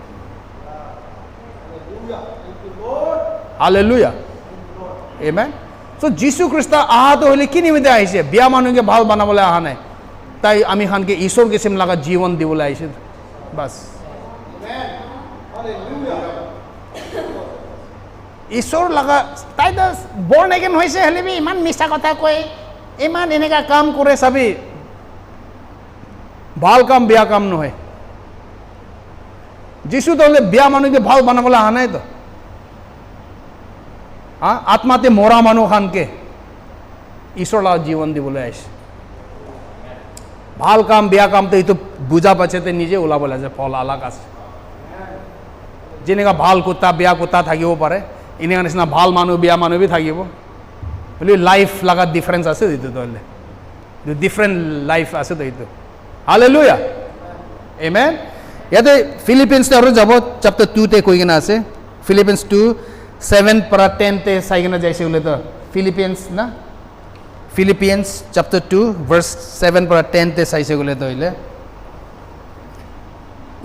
হালেলুয়া আমেন সো যীশু খ্ৰীষ্ট আহাটো হ'লে কি নিমিত্তে আহিছে বিয়া মানুহকে ভাল বনাবলৈ অহা নাই তাই আমি খানকে ঈশ্বৰ কিছিম লগা জীৱন দিবলৈ আহিছে বাছ ঈশ্বৰ লগা তাই বৰ্ণ এগেইন হৈছে হ'লে ইমান মিছা কথা কয় ইমান এনেকুৱা কাম কৰে চাবি ভাল কাম বেয়া কাম নহয় যীশুটো হ'লে বিয়া মানুহকে ভাল বনাবলৈ অহা নাই তো আত্মাতে মৰা মানুহ খানকে ঈশ্বৰ লগা জীৱন দিবলৈ আহিছে ভাল কাম বেয়া কামটো এইটো বুজা পাছতে নিজে ওলাব লাগে ফল আলাগ আছে যেনেকুৱা ভাল কুত্তা বেয়া কুত্তা থাকিব পাৰে এনেকুৱা নিচিনা ভাল মানুহ বেয়া মানুহ বি থাকিব বুলি লাইফ লগা ডিফাৰেঞ্চ আছে এইটো হ'লে ডিফাৰেণ্ট লাইফ আছে তো এইটো হালেলুয়া আমেন ইয়াতে ফিলিপিন্স আৰু যাব চেপ্টাৰ 2 তে কৈ কিনে আছে ফিলিপিন্স 2:7 পৰা 10 তে চাই কিনে যাইছে বোলে তো ফিলিপিয়ান্স চেপ্টাৰ 2 ভাৰ্ছ 7 পৰা 10 তে চাইছে বোলে তো হ'লে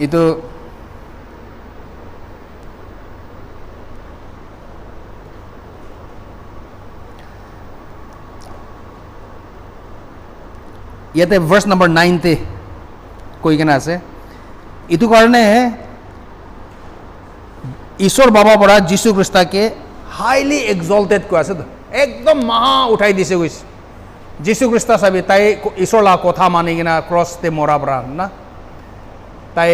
এইটো ইয়াতে ভাৰ্ছ নম্বৰ 9 তে কৈ কিনে আছে এইটো কাৰণে ঈশ্বৰ বাবা পৰা যীশু খ্ৰীষ্টকে হাইলি এক্সল্টেড কৈ আছে একদম মহা উঠাই দিছে গৈছে যীশু খ্ৰীষ্ট চাবি তাই ঈশ্বৰ লগা কথা মানি কিনা ক্ৰছতে মৰা পৰা না তাই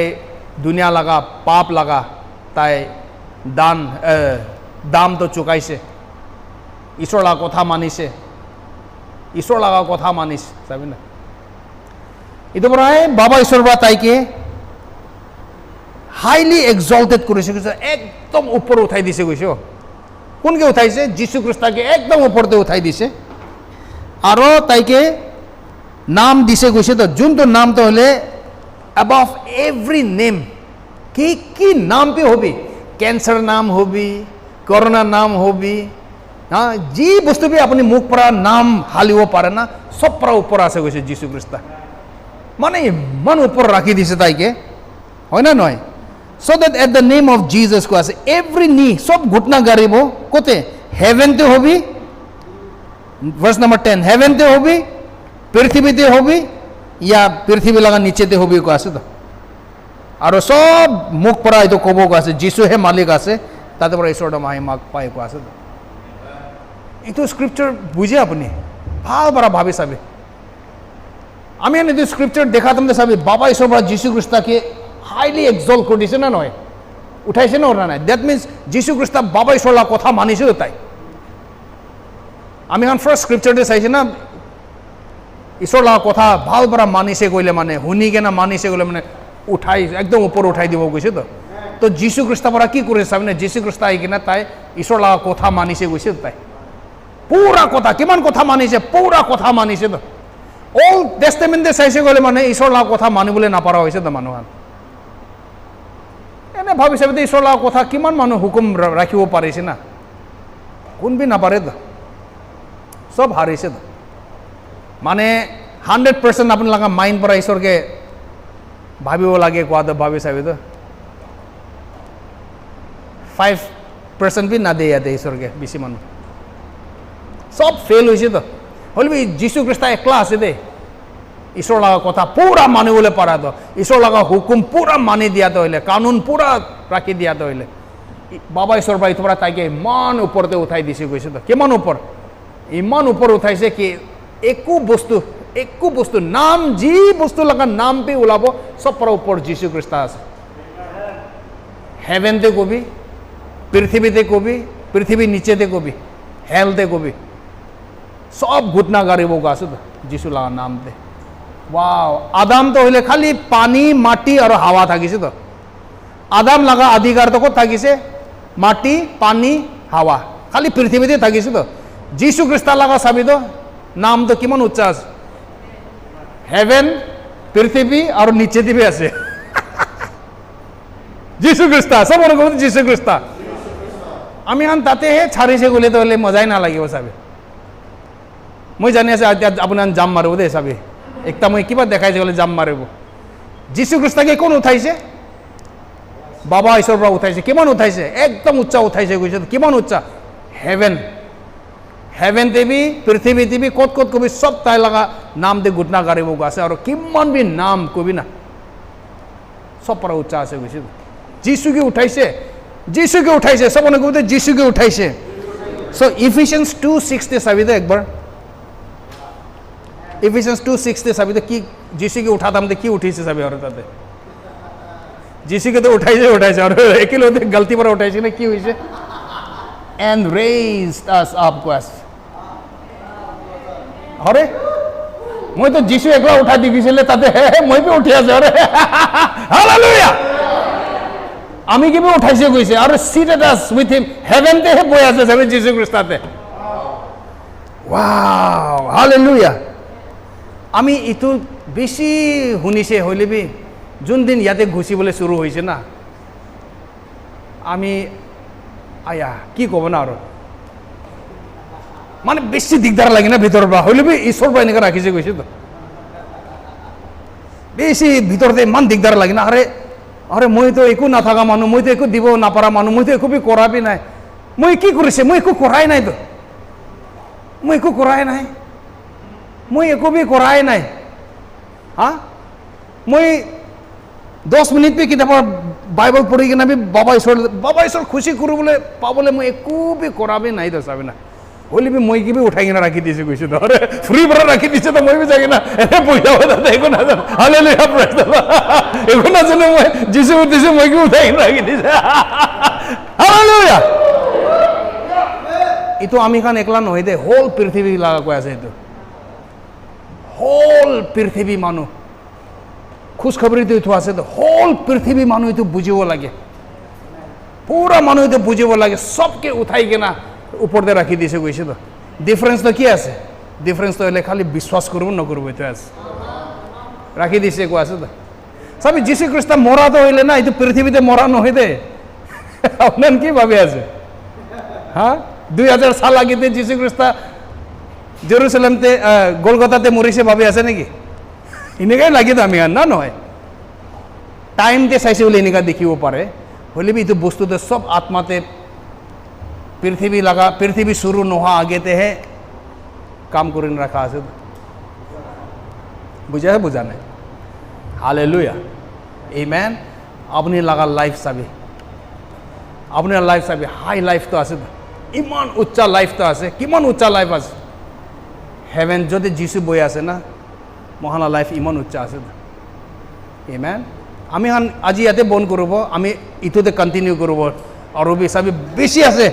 দুনিয়া লগা পাপ লগা তাই দামটো চুকাইছে ঈশ্বৰ লগা কথা মানিছে ঈশ্বৰ লগা কথা মানিছে চাবি না এইটো পৰাই বাবা ঈশ্বৰ পৰা তাইকে হাইলি এক্সল্টেড কৰিছে একদম ওপৰত উঠাই দিছে গৈছে কোনকে উঠাইছে যীশু খ্ৰীষ্টকে একদম ওপৰতে উঠাই দিছে আৰু তাইকে নাম দিছে গৈছে তো যোনটো নামটো হ'লে above every name কি নাম পে হবি কেঞ্চাৰ নাম হবি কৰোণা নাম হবি যি বস্তু বি আপুনি মুখ পৰা নাম হালিব পাৰে না সব পৰা ওপৰ আছে গৈছে যীশু খ্ৰীষ্ট মানে ইমান ওপৰ ৰাখি দিছে তাইকে হয় না নহয় so that at the name of Jesus ko ase every knee sob ghutna garibo kote heaven te hobi verse number 10 heaven te hobi prithvi te hobi ya prithvi laga niche te hobi ko ase to aro sob mukh pora ito kobo ko ase jisu he malik ase tate pora ishor mahima pai ko ase to ito scripture bujhe apni bhal bara bhabi sabe আমি এনে দি scripture দেখাতাম যে সাবি বাবা ঈশ্বর বা যীশু খ্রিস্টকে highly এক্সল্ট করে দিছে না নয় উঠাইছে না ওরা নাই দ্যাট মিনস যীশু খ্রিস্ট বাবা ঈশ্বর কথা মানিছে তাই আমি এখন ফার্স্ট স্ক্রিপচারতে চাইছে না ঈশ্বর কথা ভাল পৰা মানিছে কইলে মানে শুনি কেনা মানিছে কইলে মানে উঠাই একদম উপর উঠাই দিব গৈছে তো যীশু খ্রিস্ট পৰা কি কৰিছে চাবি না যীশু খ্রিস্ট আহি কিনা তাই ঈশ্বর কথা মানিছে গৈছে তাই পুরা কথা কিমান কথা মানিছে পুরা কথা মানিছে তো Old Testament চাইছে গ'লে মানে ঈশ্বৰ কথা মানিবলৈ নাপাৰা হৈছে তো মানুহ এনে ভাবিছে ঈশ্বৰ কথা কিমান মানুহ হুকুম ৰাখিব পাৰিছে না কোনবি নাপাৰে তো সব হাৰিছে তো মানে 100% আপোনালোকৰ মাইণ্ড পৰা ঈশ্বৰকে ভাবিব লাগে কোৱা তো ভাবি চাবি তো 5% भी ना दे याते ईश्वर के बेसी मानु सब फेल हुई तो होल भी जीशु ख्रिस्ट एकला आसे दे ईश्वर लगा कथा पूरा मानी बोले पारा तो ईश्वर लगा हुकुम पूरा मानी दिया तो होले कानून पूरा राखी दिया तो होले बाबा ईश्वर भाई तुम्हारा ताकि मान ऊपर ते उठाई दिसे গৈছে तो किमान ऊपर इमान ऊपर उठाइছে कि एकू बस्तु नाम जी बस्तु लगा नाम पे उलाबो सब पर ऊपर जीशु ख्रिस्ट আছে हेवन ते को भी पृथ्वी ते को भी पृथ्वी नीचे ते को भी हेल ते को भी सब घुटना गाड़िब আছে तो जीशु लगा नाम ते वाव आदाम तो হইলে खाली पानी माटी और हावा থাকিছে तो आदाम लगा अधिकार तो कत থাকিছে माटी पानी हावा खाली पृथ्वीते থাকিছে तो जीशु ख्रिस्ट लगा चाबी तो नाम तो किमान उच्च আছে हेवन पृथ्वी और नीचे भी আছে जीशु ख्रिस्ट सब মনে করো जीशु ख्रिस्ट আমি আন তাতে হে ছাড়িছে গলে তো হলে মজাই না লাগিব চাবি মই জানি আছে আপনার জাম মারব দে চাবি একটা মই কিবা দেখাইছে গলে জাম মারব जीशु ख्रिस्टকে কোন উঠাইছে बाबा ईश्वर পৰা উঠাইছে কিমান উঠাইছে একদম উচ্চ উঠাইছে গৈছে কিমান উচ্চ हेवन हेवन ते भी पृथ्वी ते भी कत कत को भी सब ताई लगा नाम दे घुटना गाड़िब আছে और किमान भी नाम को भी ना सब पर उच्च আছে গৈছে जीशु के उठाइছে सब ने कहते जीशु के उठाइছে सो इफिशियंस 2:6 ते চাবি দে একবার इफिशियंस 2:6 ते চাবি দে কি जीशु के उठाताम दे की उठिছে চাবি और তাতে जीशु के तो उठाइছে और एकिलो ते गलती पर उठाइছে ने की होइছে and raised us up quas अरे মই তো जीशु একলা উঠা দিছিলে তাতে মই भी উঠি আছে अरे हालेलुया আমি কি উঠাইছে গৈছে আর seated us with him heaven তে বই আছে সবে जीशु খ্রিস্টতে ওয়াও হালেলুয়া আমি ইটো বেশি শুনিছে হইলেবি যোন দিন ইয়াতে ঘুষিবলে শুরু হইছে না আমি আয়া কি কব না আর মানে বেশি দিগদার লাগে না ভিতর বা হইলেবি ঈশ্বর বা এনেকা রাখিছে গৈছে তো বেশি ভিতরতে মান দিগদার লাগে না আরে अरे मैं तो एक ना था मानु मैं तो एक দিব ना पारा मानु मैं तो एक भी करा भी ना मैं की करिसे मैं एक कराई ना तो मैं एक कराई ना मैं एक भी कराई ना हाँ मैं 10 मिनट पे किताब बाइबल पढ़ी कि ना भी बाबा ईश्वर खुशी करूँ बोले पाबले मैं एक भी करा भी नहीं तो साबी ना बोली भी मैं की भी उठाई ना राखी दिसे कैसे तो अरे फ्री पर राखी दिसे तो मैं भी जाके ना अरे पूजा होता था एक ना हालेलुया प्रेज द लॉर्ड एक ना सुनो मैं जीसु दिसे मैं की उठाई ना राखी दिसे हालेलुया इतो आमी खान एकला নহয় দে হোল পৃথিবী লাগা কই আছে ইতো হোল পৃথিবী মানু খুশ খবরি তো ইতো আছে তো হোল পৃথিবী মানু ইতো বুঝিব লাগে पूरा মানু ইতো বুঝিব লাগে सबके उठाई के ना ऊपर दे राखी दिसे গৈছে তো डिफरेंस तो কি আছে डिफरेंस तो হলে খালি বিশ্বাস করব না করব তো আছে রাখি দিছে কো আছে তো সবই যীশু খ্রিস্ট মরা তো হইলে না এই পৃথিবীতে মরা নহয় দে আপনান কি ভাবে আছে হ্যাঁ 2000 সাল আগে তে যীশু খ্রিস্ট জেরুজালেমতে গোলগতাতে মরিছে ভাবে আছে নাকি ইনেকাই লাগি তো আমি না নয় টাইম তে চাইছে বলে ইনেকা দেখিব পারে হলে বি তো বস্তু তো সব আত্মাতে पृथ्वी शुरू नोहा आगे ते है काम करिन रखा আছে बुझा नहीं हालेलुया आमेन अपनी लगा लाइफ चाबी अपनी लाइफ चाबी हाई लाइफ तो আছে इमान उच्चा लाइफ तो আছে किमान उच्चा लाइफ আছে हेवन যদি जीशु বই আছে না মহানা লাইফ ইমান উচ্চা আছে आमेन আমি আজি ইয়াতে বন্ধ করব আমি ইটোতে কন্টিনিউ করব আর বি চাবি বেশি আছে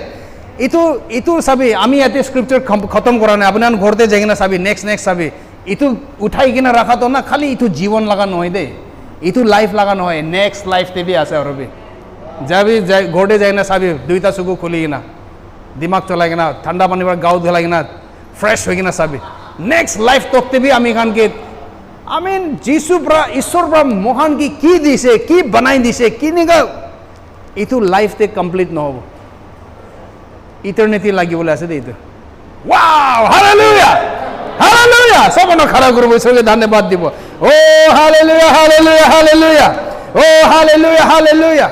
इतु साबी आमी याते स्क्रिप्चर खत्म करा ना अपने घरते जाएगी ना साबी नेक्स्ट साबी इतु उठाई कि ना रखा तो ना खाली इतु जीवन लगा নহয় दे इतु लाइफ लगा নহয় नेक्स्ट लाइफ ते भी আছে और भी जाबी घरते जाए ना साबी दुईटा चुकु खुली ना दिमाग चलाई ना ठंडा पानी पर गाँव धुलाई ना फ्रेश हो ना साबी नेक्स्ट लाइफ तकते भी आमी खान के आमीन जीशु प्रा ईश्वर प्रा महान की दिसे की बनाई दिसे की निका इतु लाइफ ते कंप्लीट न हो इटर्निटी লাগিবলে আছে দেই তো ওয়াও হালেলুয়া হালেলুয়া সবনো খাড়া করব ঈশ্বরকে ধন্যবাদ দিব ও হালেলুয়া হালেলুয়া হালেলুয়া ও হালেলুয়া হালেলুয়া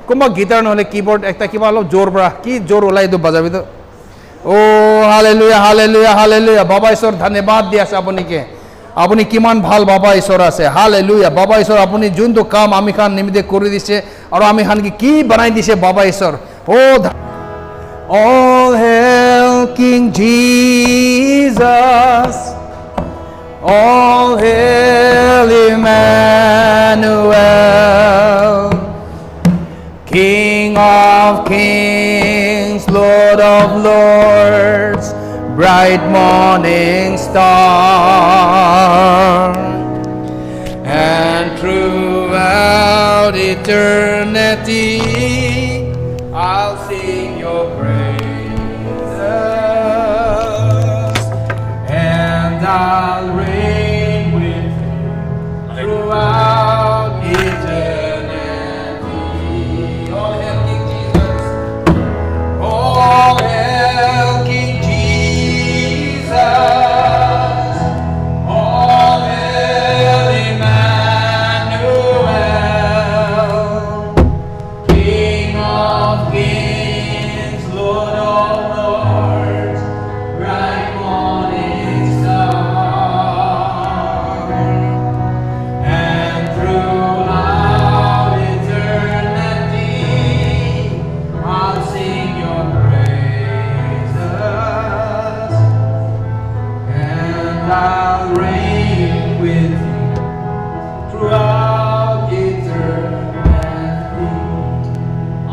কোনোবা গিটাৰ নহ'লে কিবোৰ্ড একটা কিবা অলপ জোৰ পৰা কি জোৰ ওলাই এইটো বাজাবি তো ও হালেলুয়া হালেলুয়া হালেলুয়া বাবা ঈশ্বৰ ধন্যবাদ দি আছে আপুনিকে আপুনি কিমান ভাল বাবা ঈশ্বৰ আছে হালেলুয়া বাবা ঈশ্বৰ আপুনি যোনটো কাম আমি খান নিমিত্তে কৰি দিছে আৰু আমি খানকে কি বনাই দিছে বাবা ঈশ্বৰ ও all hail King Jesus all hail Emmanuel King of kings Lord of lords bright morning star and throughout eternity I'll sing your praises and I'll reign with you throughout eternity. All hail King Jesus. All hail King Jesus. All hail Emmanuel. King of kings, Lord of lords, bright morning star. And throughout eternity, I'll sing your praises, and I'll reign with you throughout eternity.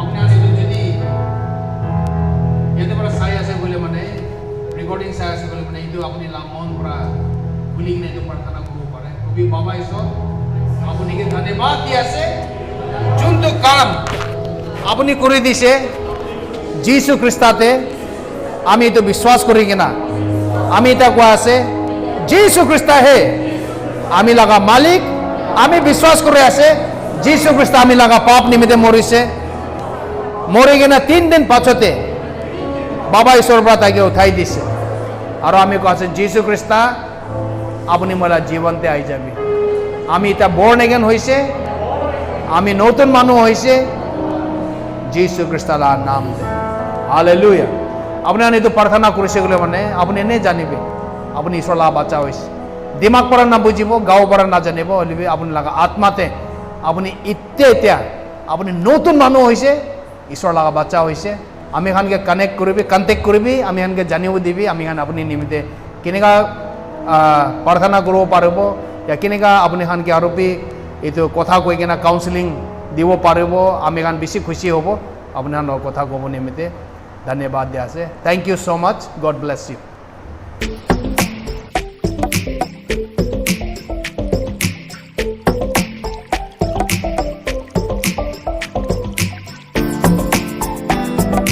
Apna itu jadi, itu para saya boleh mana, recording saya boleh mana itu apni lamon para guling na itu partana guru pare. Tapi Baba Ishwar, apni ke धन्यवाद दिया से, junto काम apni kuri dise, Jesus Christate, আমি itu বিশ্বাস করি কিনা, আমি এটা কোয়া আছে, Jesus Christa হে, আমি লাগা মালিক, আমি বিশ্বাস করে আছে, Jesus Christa আমি লাগা পাপ নিমিত্তে মরিছে, মরে কিনা 3 দিন পাছতে বাবা ঈশ্বর পৰা তাকে উঠাই দিছে আৰু আমি কৈছে যীশু খ্ৰীষ্টা আপুনি মোলা জীৱনতে আহি যাবি আমি এটা বৰ্ণ এগেন হৈছে আমি নতুন মানুহ হৈছে যীশু খ্ৰীষ্টাৰ নাম দে হালেলুয়া আপুনি আনিতো প্ৰাৰ্থনা কৰিছে গলে মানে আপুনি এনে জানিবে আপুনি ঈশ্বৰৰ লা বাচ্চা হৈছে দিমাগ পৰা না বুজিব গাঁও পৰা না জানিব হলিবে আপুনি লাগা আত্মাতে আপুনি এতিয়া আপুনি নতুন মানুহ হৈছে ঈশ্বৰৰ লাগা বাচ্চা হৈছে আমি খানকে কানেক্ট কৰিবি কন্টেক্ট কৰিবি আমি খানকে জানিব দিবি আমি খান আপুনি নিমিতে কেনেকা প্ৰাৰ্থনা কৰিব পাৰিব या কেনেকা আপুনি খানকে আৰু এইটো কথা কৈ কিনা কাউন্সেলিং দিব পাৰিব আমি খান বেছি খুশি হ'ব আপুনি খানৰ কথা ক'ব নিমিতে ধন্যবাদ দিয়া আছে থ্যাংক ইউ সো মাচ গড ব্লেছ ইউ